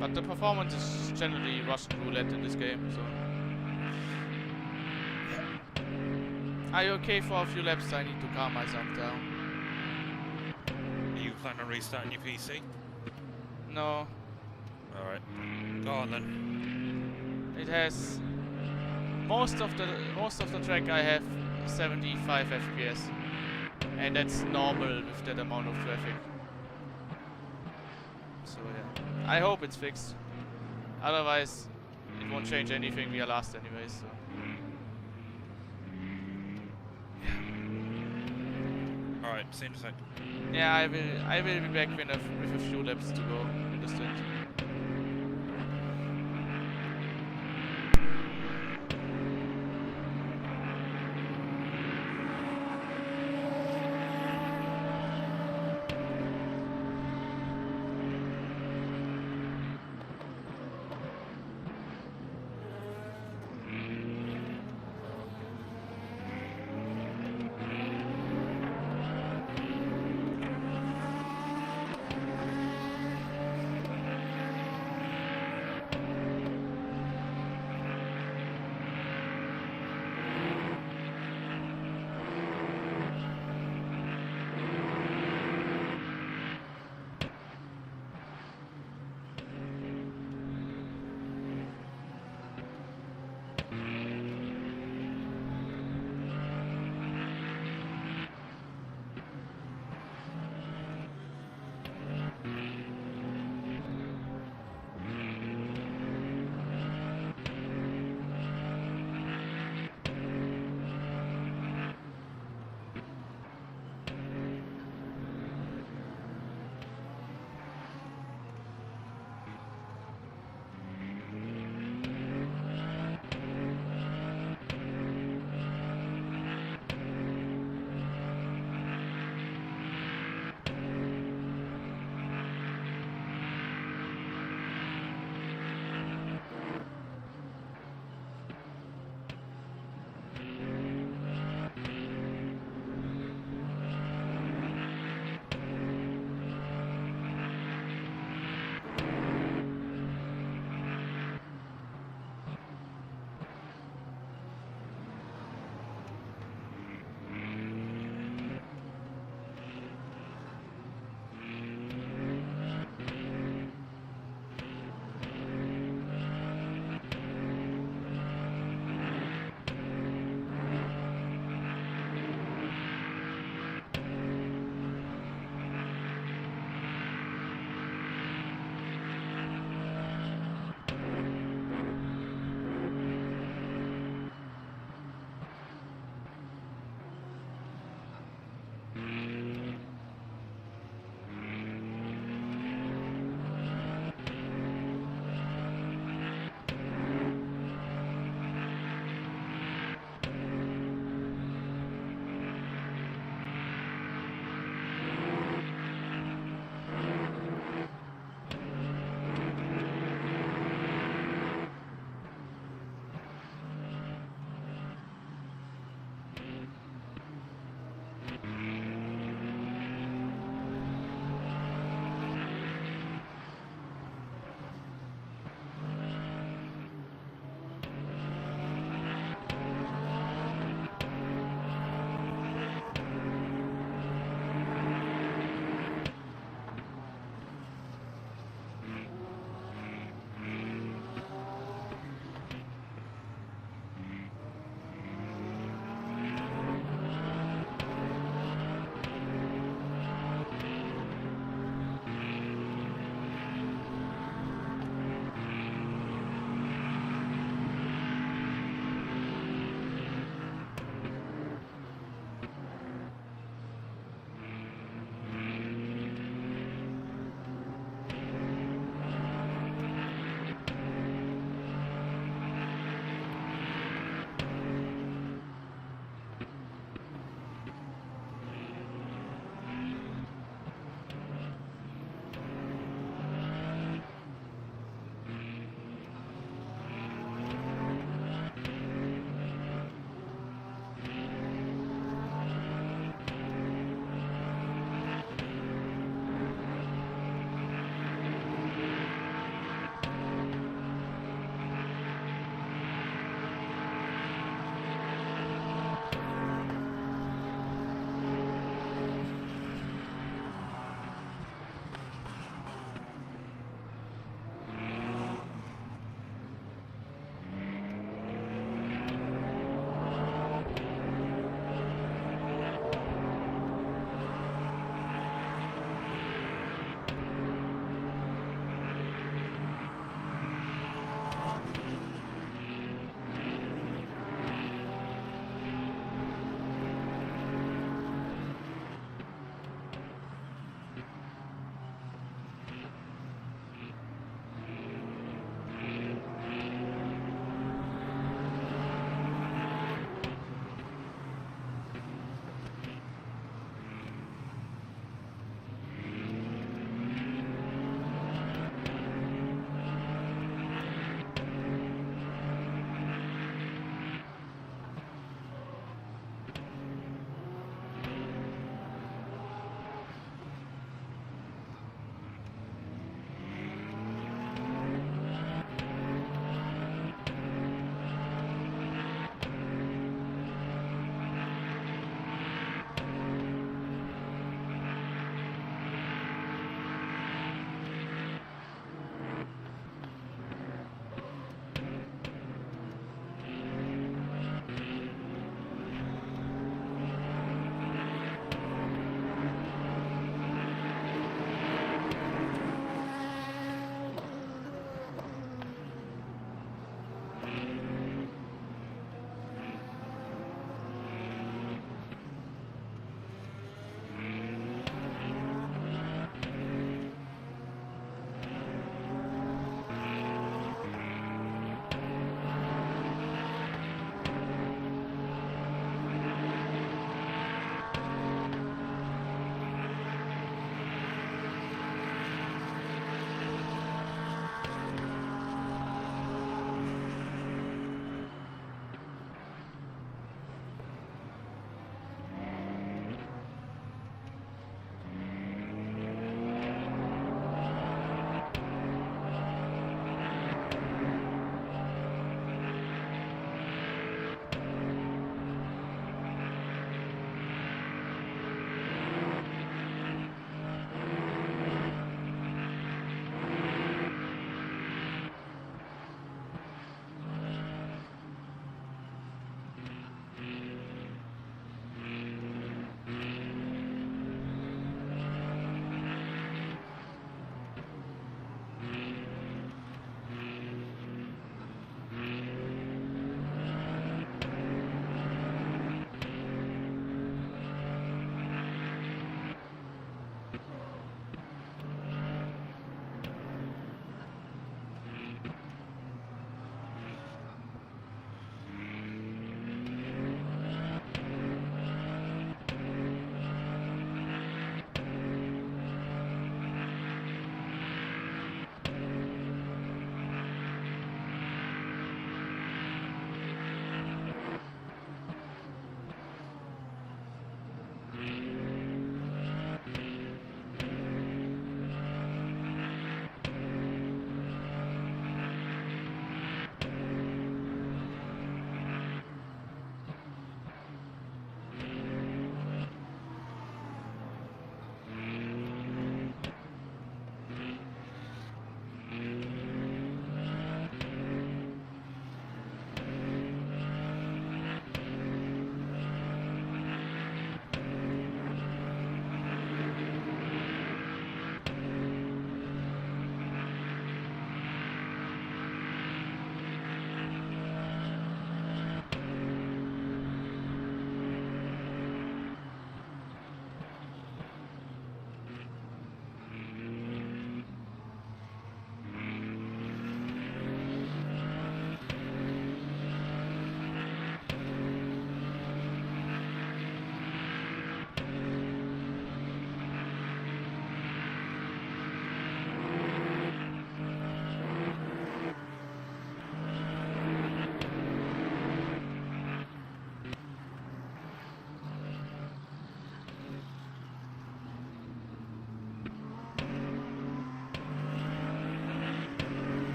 But the performance is generally Russian roulette in this game, so... Are you okay for a few laps? I need to calm myself down. Are you planning on restarting your PC? No. Alright. Go on then. It has most of the track I have 75 FPS, and that's normal with that amount of traffic. So yeah, I hope it's fixed. Otherwise, it won't change anything. We are last anyways. So. Alright, see you in a sec. Yeah, I will be back with a few laps to go in the stint.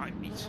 Right, meat.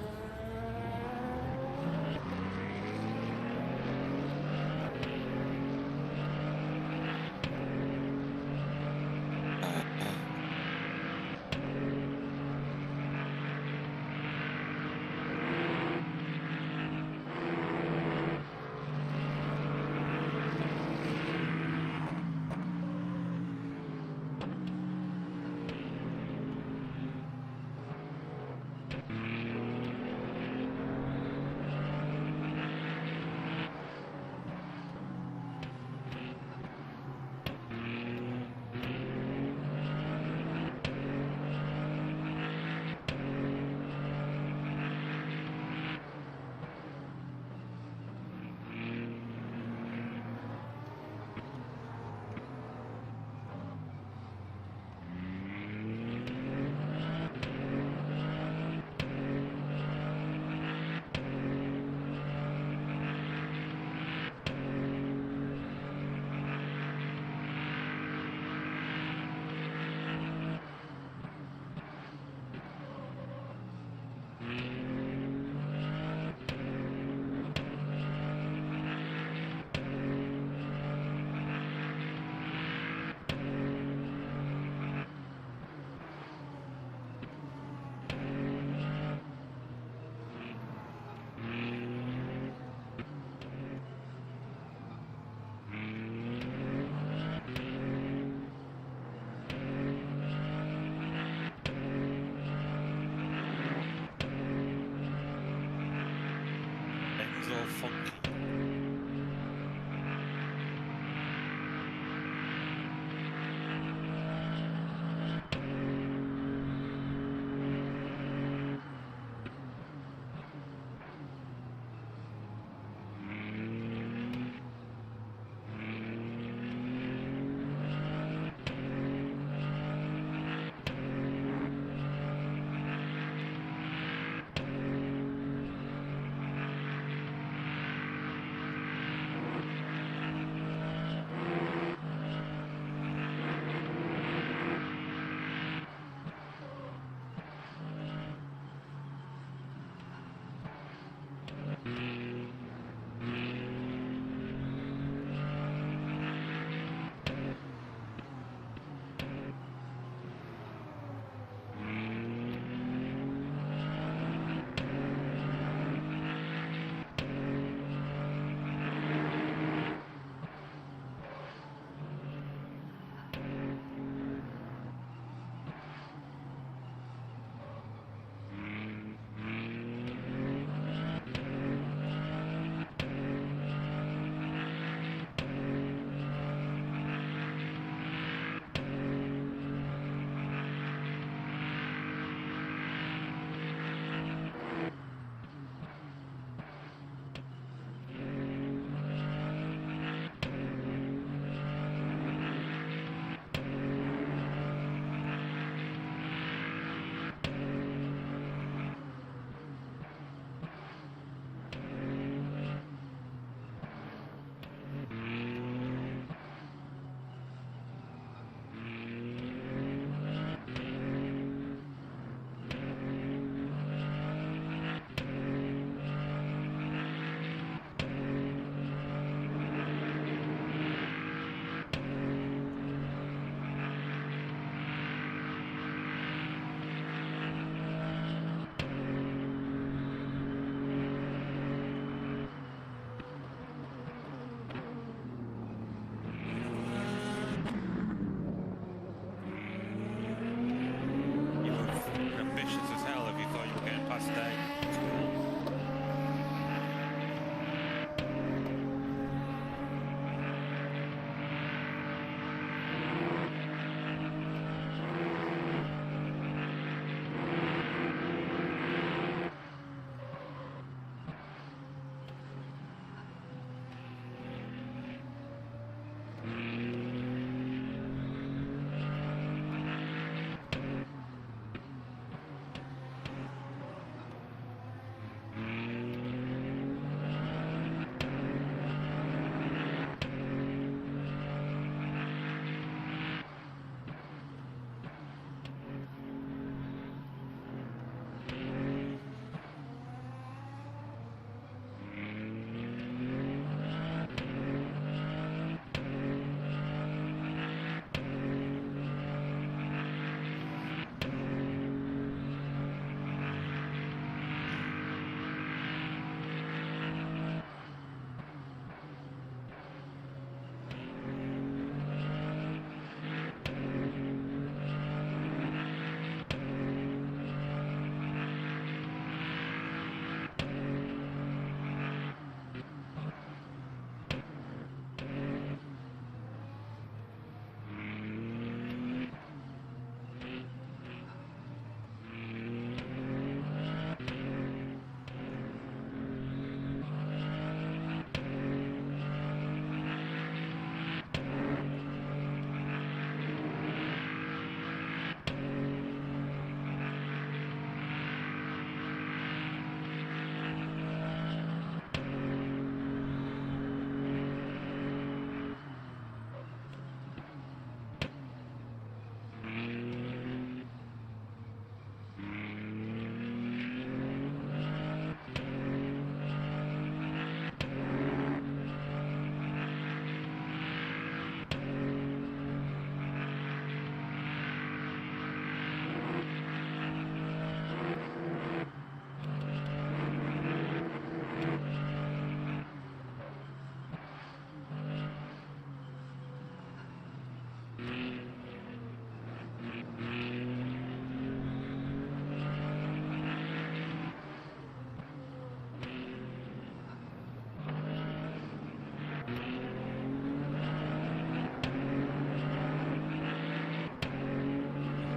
It's all funky.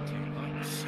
Two laps.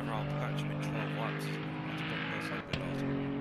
whether I'll catch him in 12 laps. I don't know, it's like a bit odd.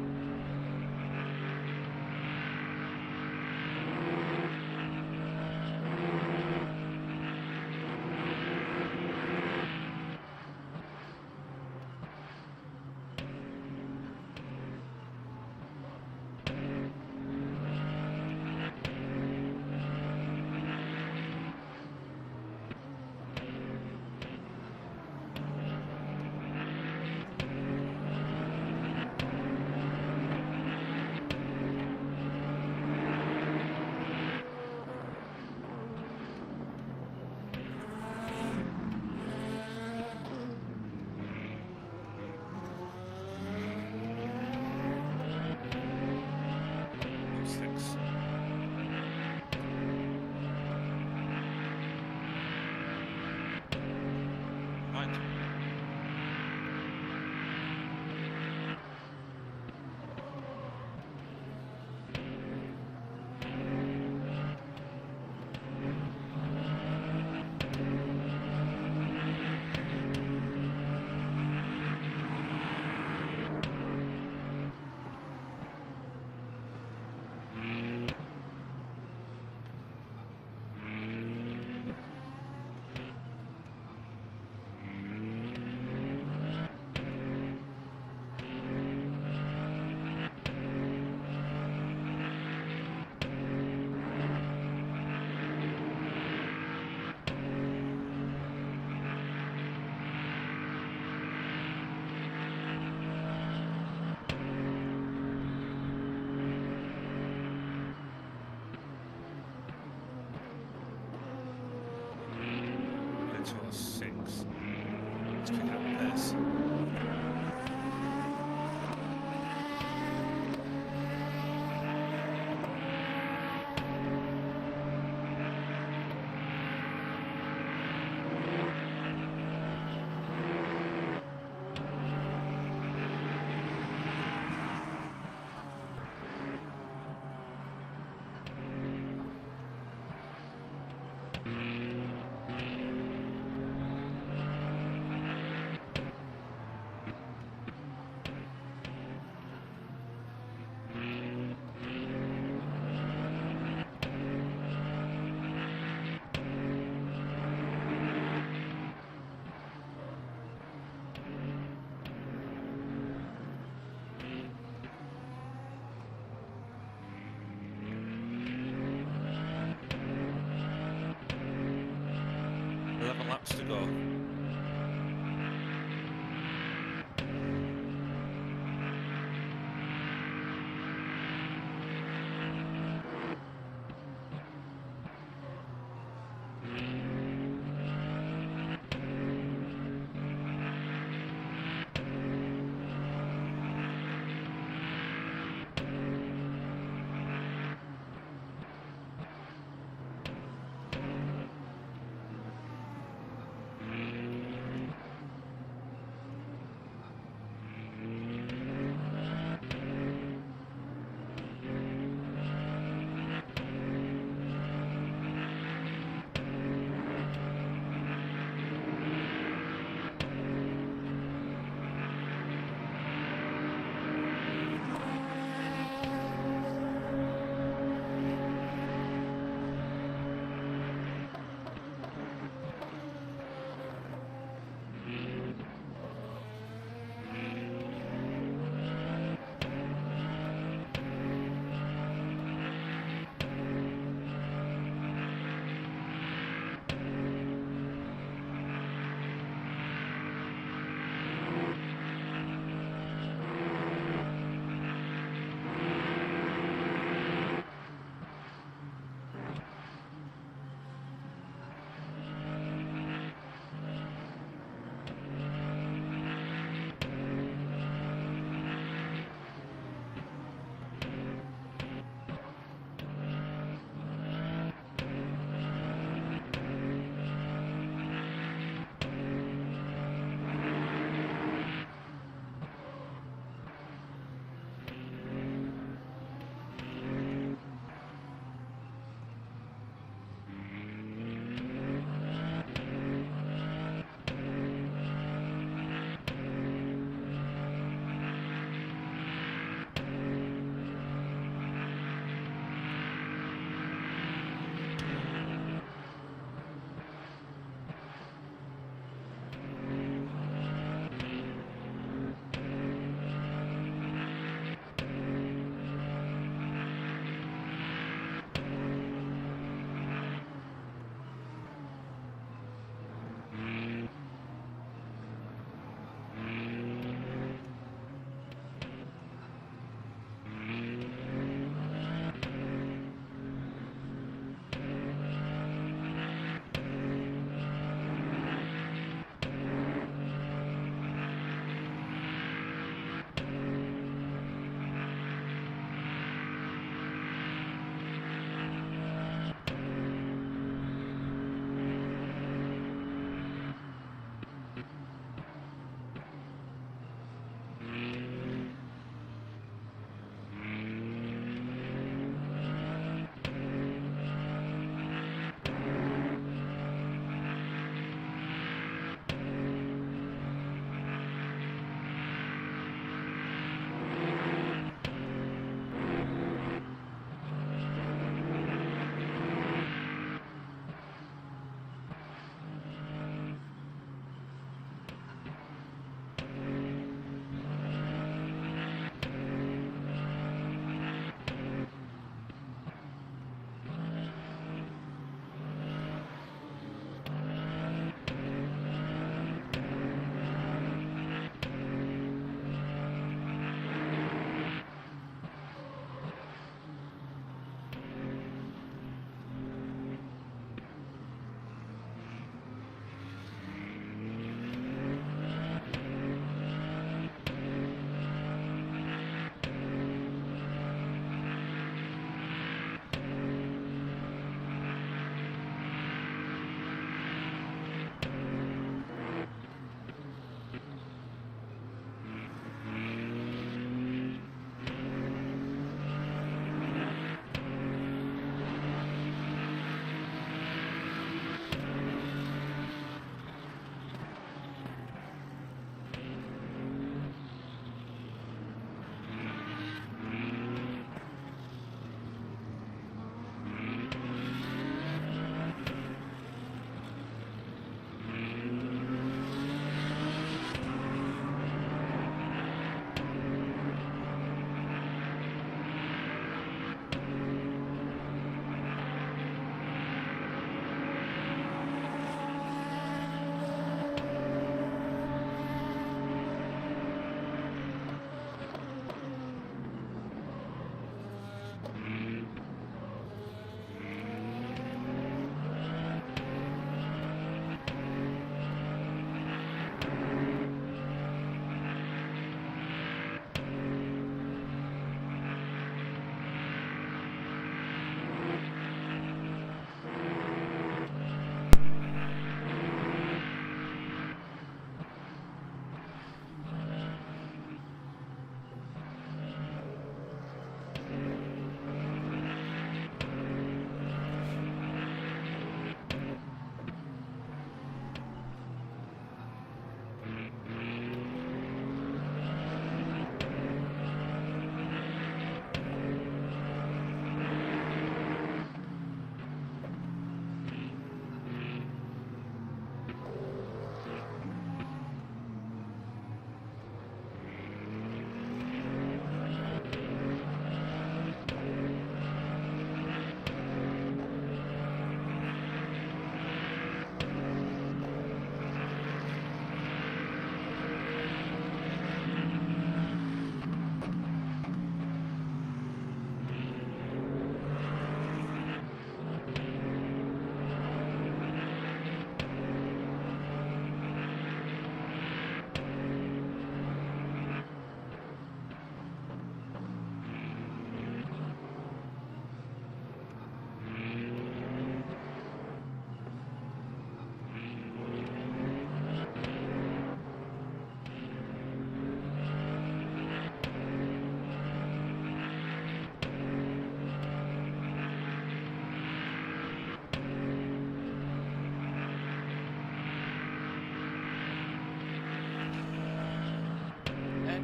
To a 6. Let's pick it up pace.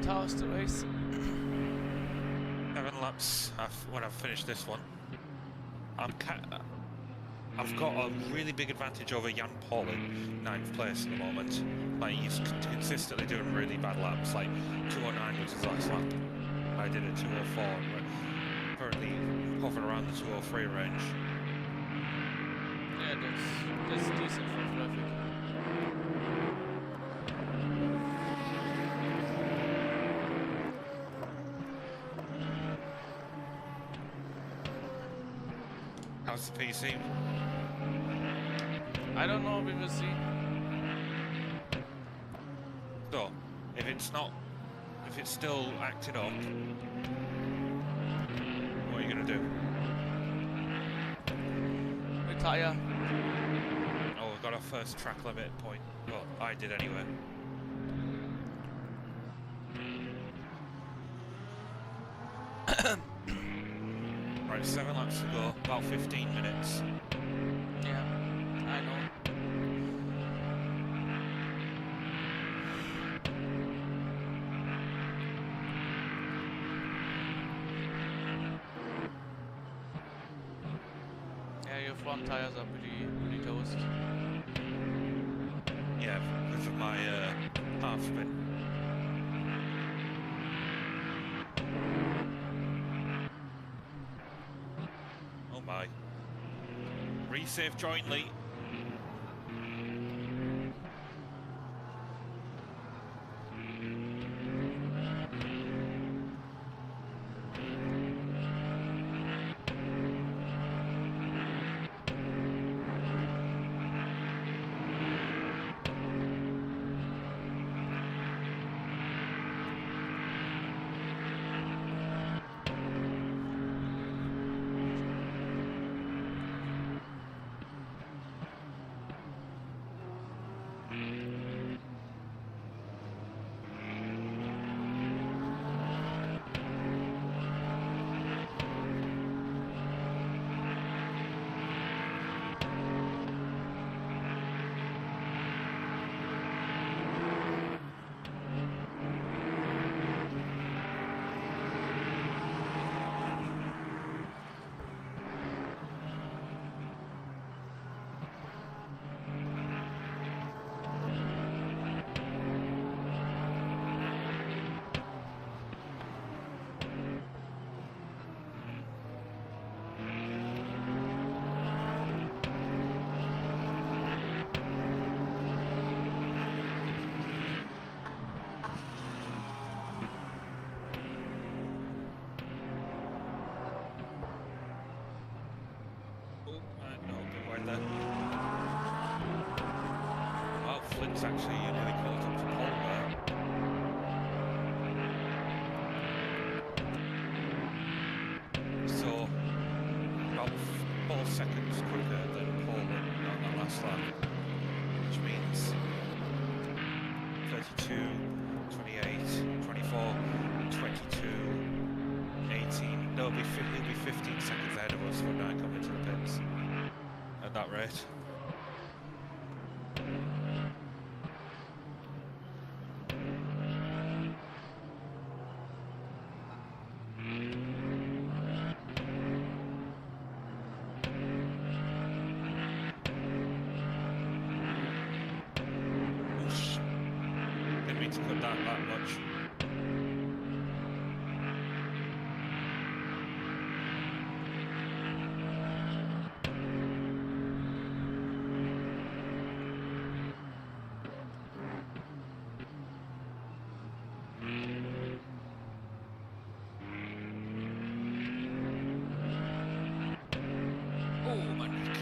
And how's the race? 7 laps when I've finished this one. I've got a really big advantage over Jan Paul in 9th place at the moment. Like, he's consistently doing really bad laps. Like 209 was his last lap. I did a 204 and we're currently hovering around the 203 range. Yeah, that's decent for traffic. How's the PC? I don't know, we will see. So, if it's still acting up, what are you gonna do? Retire. Oh, we got our first track limit point. Well, I did anyway. Right, 7 laps to go, about 15 minutes. Yeah, I know. Yeah, your front tires are pretty toast. Yeah, because of my half spin. Oh my. Resave jointly. Flint's actually nearly caught up to pole there. So, about 4 seconds quicker than pole on that last lap, which means 32, 28, 24, 22, 18. No, he'll be 15 seconds ahead of us when I come into the pits at that rate. To cut that much. Oh, my neck.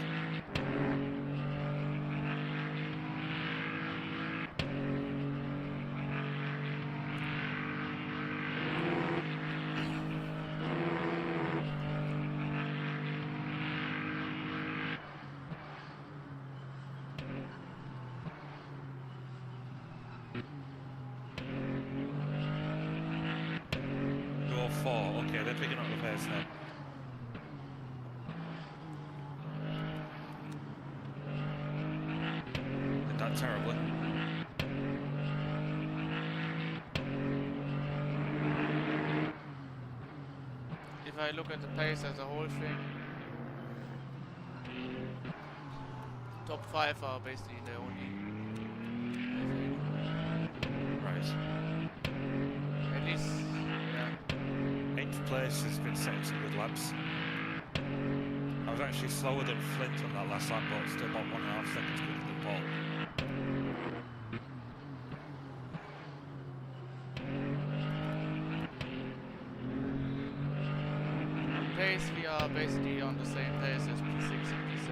Okay, they're picking up the pace now. Did that terribly. I look at the pace as a whole thing, top 5 are basically the only. Right. At least, yeah. 8th place has been setting some good laps. I was actually slower than Flint on that last lap, but still about 1.5 seconds quicker than Paul. Pace, we are basically on the same pace as P6 and P7.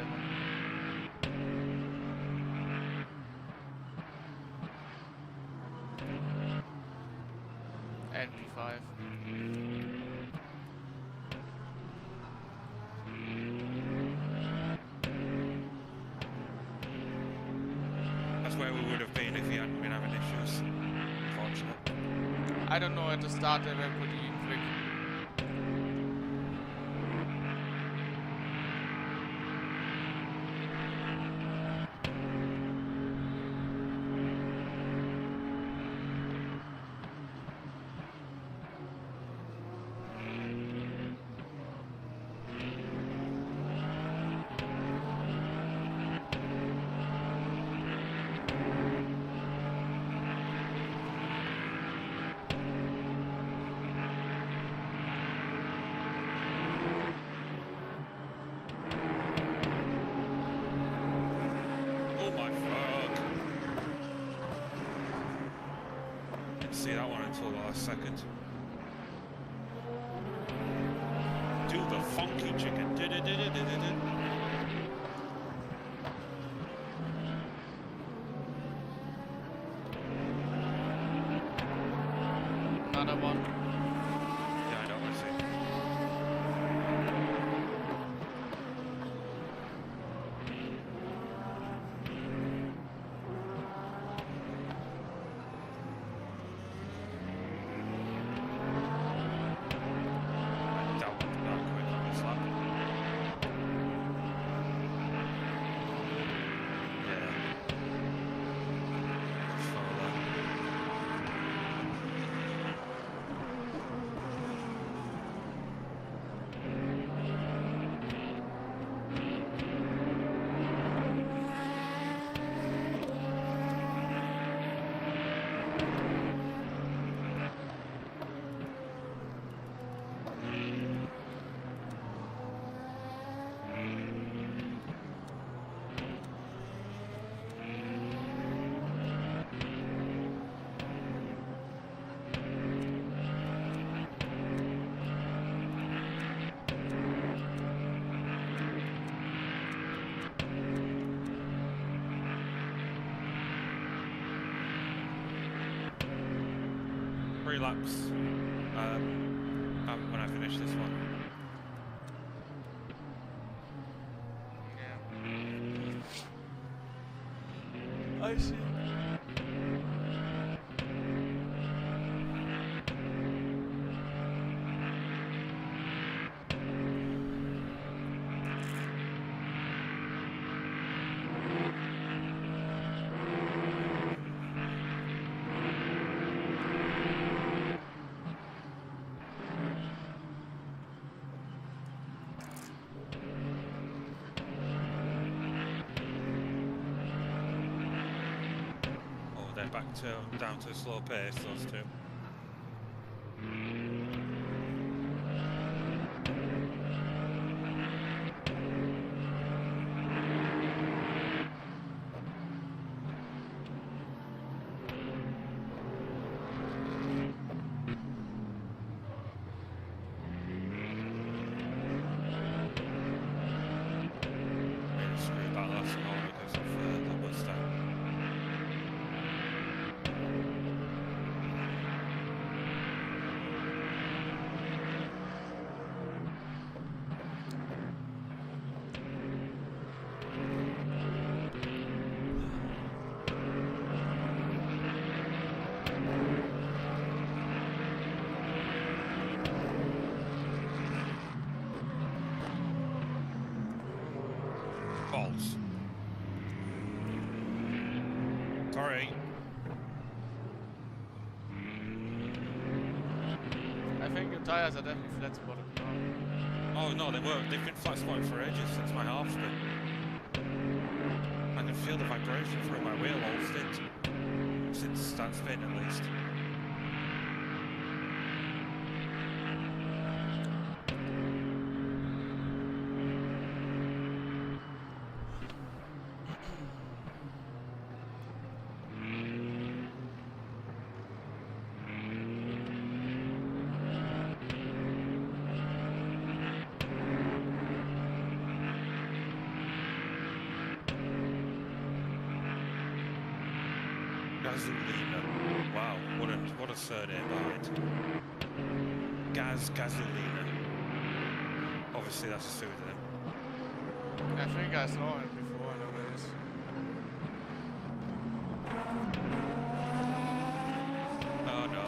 And P5. That's where we would have been if he hadn't been having issues, unfortunately. I don't know, at the start they were pretty quick. Oh my fuck! Didn't see that one until the last second. Do the funky chicken. Another one. Yeah, I know, I see. I doubt we'll be that quick on this lap. Yeah. Much further. Three laps when I finish this one. Yeah. I see. Oh, they're back to down to a slow pace, those two. Really screwed that last one because of the Mustang. tires are definitely flat spotted now. Oh no, they've been flat spotted for ages since my half spin. I can feel the vibration through my wheel all since start spin at least. Gasolina. Wow, what a surname behind. Gasolina. Obviously that's a pseudonym. I think I saw him before, I know where it is. Oh no.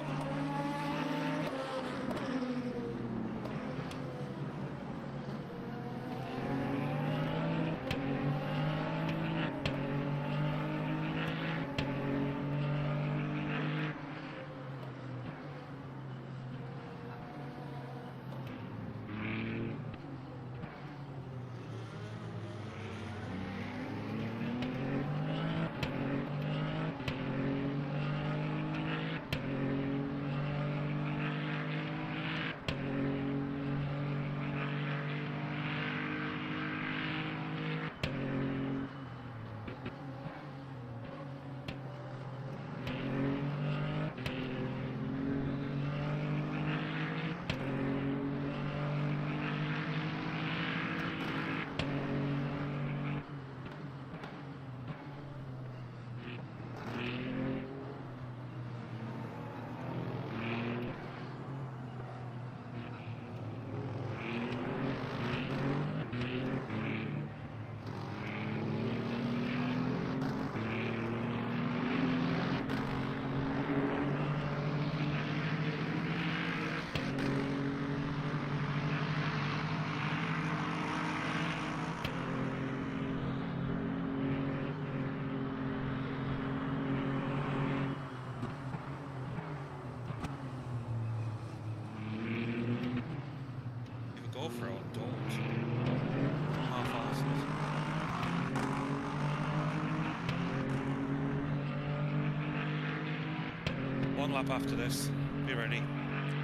Go for it, don't. Half-asses. One lap after this. Be ready.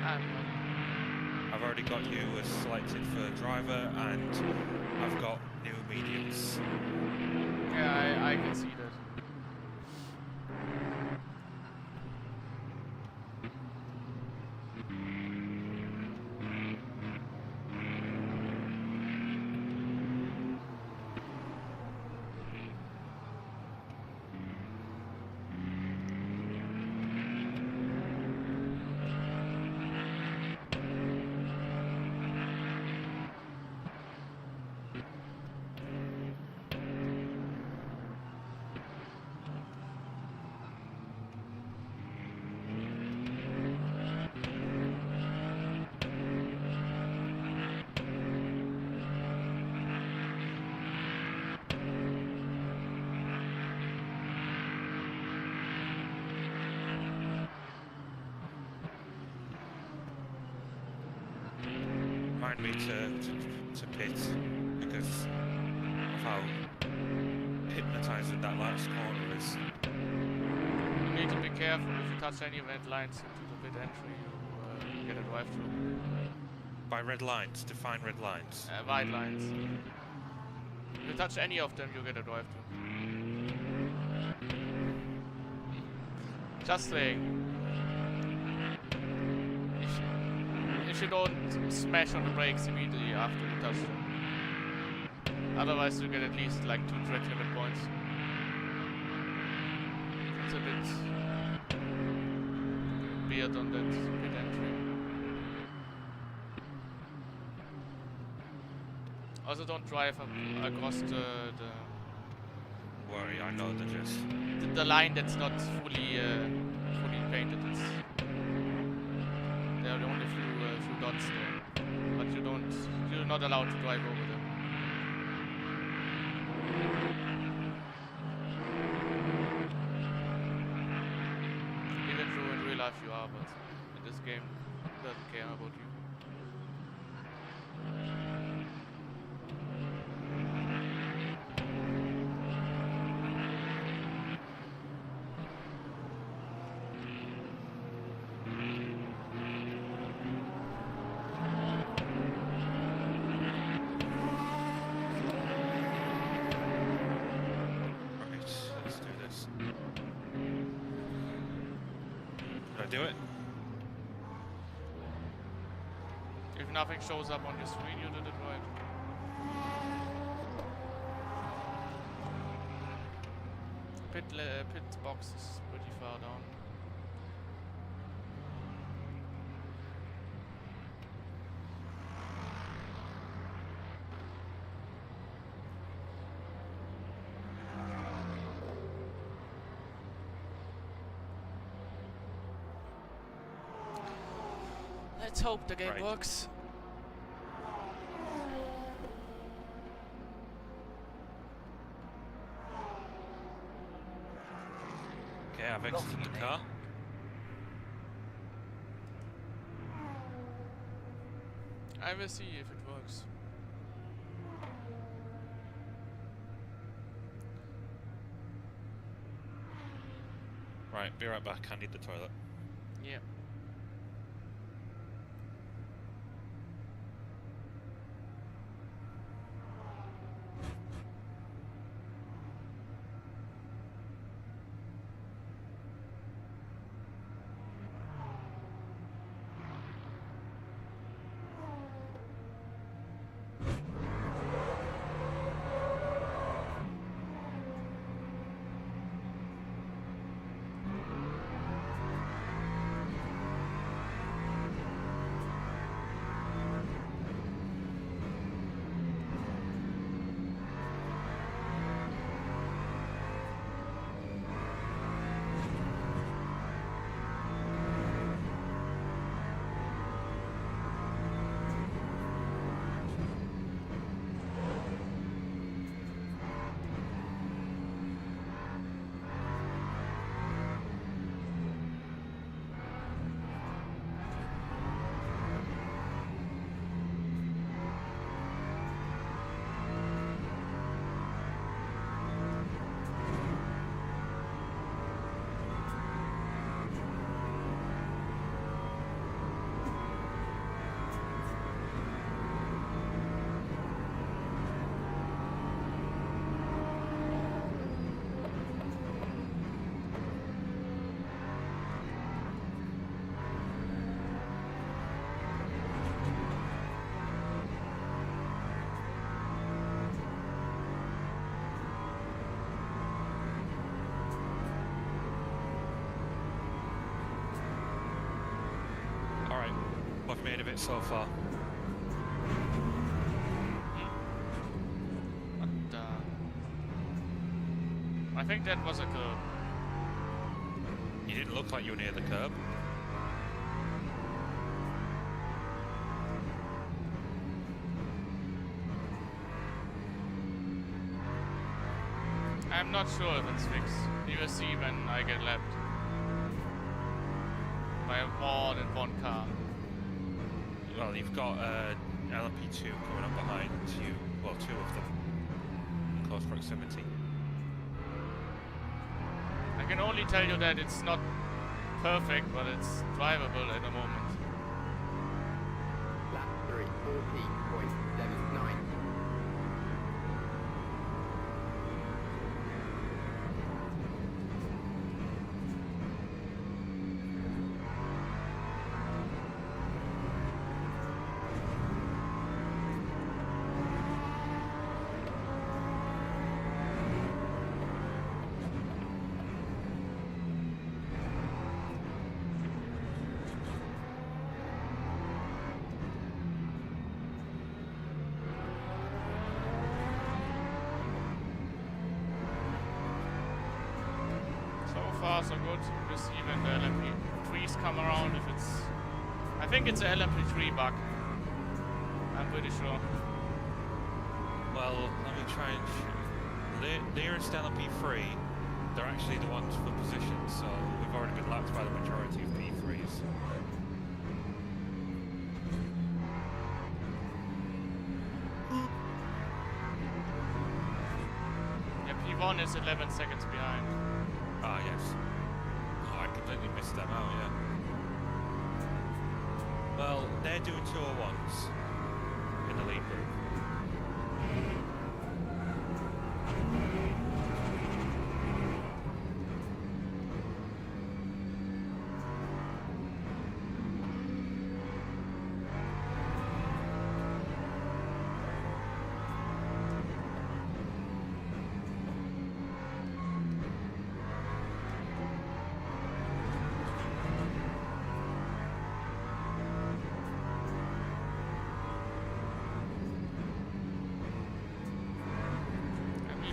I've already got you as selected for driver, and I've got new mediums. Yeah, I can see that. Remind me to pit because of how hypnotising that last corner is. You need to be careful if you touch any red lines into the pit entry, you get a drive through. By red lines, define red lines. White lines. If you touch any of them, you get a drive through. Just saying. If you don't smash on the brakes immediately after you touch them. Otherwise you get at least like 2 track limit points. It's a bit weird on that pit entry. Also don't drive across the Worry, I know the gist. the line that's not fully painted. There are only a few dots there, but you're not allowed to drive over them. Even though in real life you are, but in this game it doesn't care about you. Let's do this. Did I do it? If nothing shows up on your screen, you did it right. Pit box is pretty far down. Let's hope the game Right. works. Okay, I've exited the car. I will see if it works. Right, be right back. I need the toilet. Yeah. Alright, what have you made of it so far? What the... I think that was a curb. You didn't look like you were near the curb. I'm not sure if it's fixed. You will see when I get lapped. By more than one car. Well, you've got LMP2 coming up behind you. Well, two of them. In close proximity. I can only tell you that it's not perfect, but it's drivable at the moment. Lap 3, 14.79. So far so good. We'll see when the LMP3s come around if it's... I think it's a LMP3 bug. I'm pretty sure. Well, let me try and nearest LMP3, they're actually the ones for position, so we've already been lapped by the majority of P3s. P1 is 11 seconds behind. Ah, yes. Oh, I completely missed them out, yeah. Well, they're doing 201s in the lead group.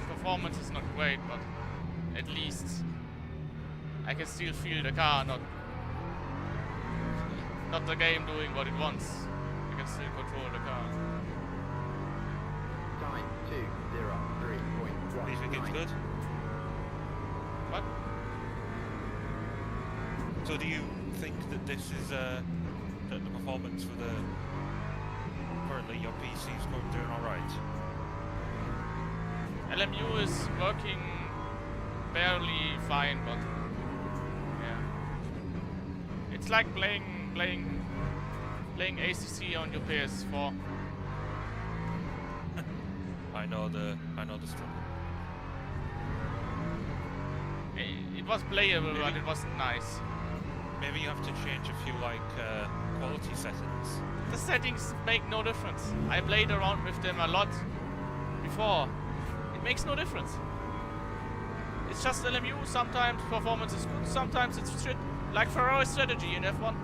Performance is not great, but at least I can still feel the car, not the game doing what it wants. I can still control the car. Time 2:03.19. Do you think it's good? What? So do you think that this is that the performance for the currently your PC is doing alright? LMU is working barely fine, but yeah, it's like playing ACC on your PS4. I know the struggle. It was playable, but it wasn't nice. Maybe you have to change a few quality settings. The settings make no difference. I played around with them a lot before. It makes no difference. It's just LMU. Sometimes performance is good, sometimes it's shit. Like Ferrari's strategy in F1.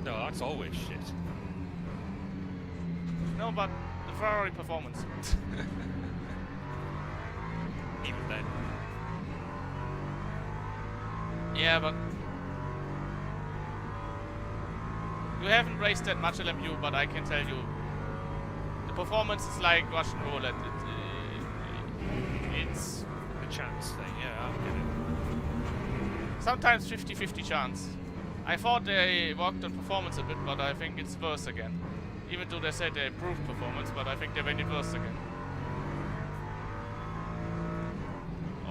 No, that's always shit. No, but the Ferrari performance. Even then. Yeah, but you haven't raced that much LMU, but I can tell you the performance is like Russian roulette. It's A chance thing, yeah, I get it. sometimes 50-50 chance. I thought they worked on performance a bit, but I think it's worse again. Even though they said they improved performance, but I think they made it worse again.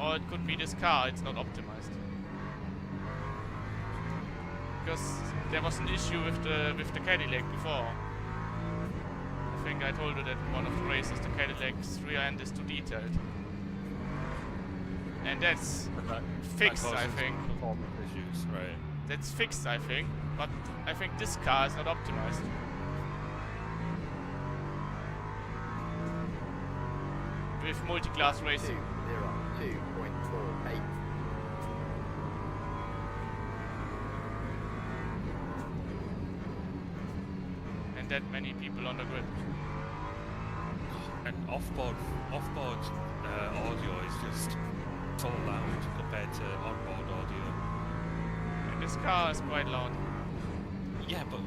Or it could be this car, it's not optimized. Because there was an issue with the Cadillac before. I think I told you that in one of the races the Cadillac's rear end is too detailed. And that's fixed, I think. Performance issues, right? That's fixed, I think. But I think this car is not optimized. With multi-class racing. 2:02.48. And that many people on the grid. And offboard audio is just so loud compared to onboard audio. And this car is quite loud. Yeah, but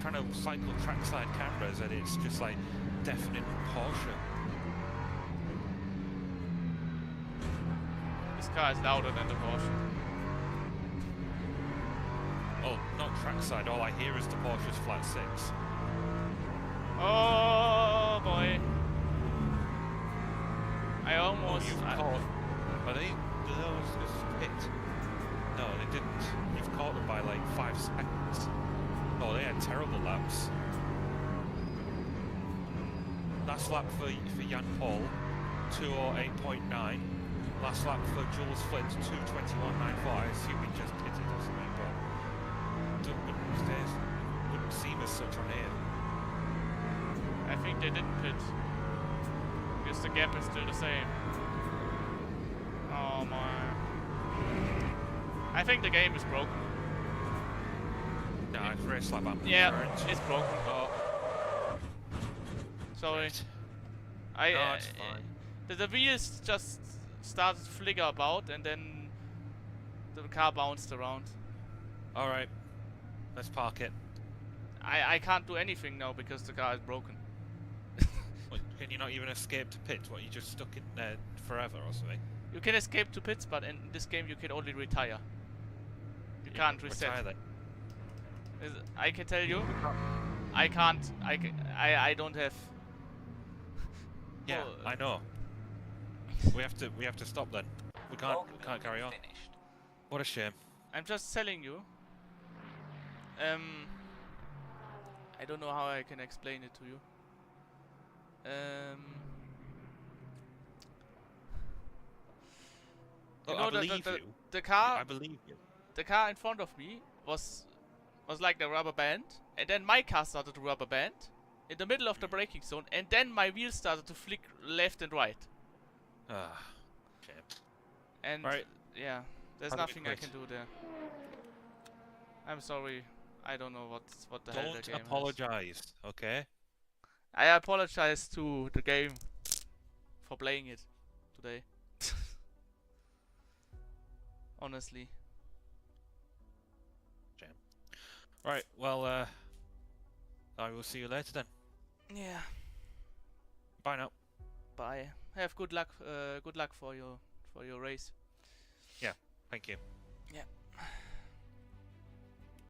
trying to cycle trackside cameras and it's just like deafening Porsche. This car is louder than the Porsche. Oh, not trackside, all I hear is the Porsche's flat six. Oh boy. I Oh, almost... you've caught... Are they... Do those hit? No, they didn't. You've caught them by like 5 seconds. Oh, they had terrible laps. Last lap for Jan Paul, 2:08.9. Last lap for Jules Flint, 2:21.94. I assume he just hit it or something, but wouldn't seem as such on here. I think they didn't pit. Because the gap is still the same. Oh my. I think the game is broken. No, it's race lap. Yeah, it's broken. Oh, Sorry. right. I, No, it's fine. The wheels just started to flicker about and then the car bounced around. Alright, let's park it. I can't do anything now because the car is broken. What, can you not even escape to pit? What, you just stuck in there forever or something? You can escape to pits, but in this game you can only retire. You can't reset. Retire then. I can tell you, I can't. I don't have. Yeah, Oh, I know. We have to stop then. We Log can't carry on. building finished. What a shame. I'm just telling you. I don't know how I can explain it to you. Look, know I believe you. the car I believe you. the car in front of me was like the rubber band, and then my car started to rubber band in the middle of the braking zone, and then my wheels started to flick left and right. Ah, shame. And Right. yeah, there's How do we nothing I quit? can do there. I'm sorry. I don't know what the hell the Don't game is. apologize, okay? I apologize to the game for playing it today. Honestly. Shame. Right. Well, I will see you later then. Yeah. Bye now. Bye. Have good luck. Good luck for your race. Thank you.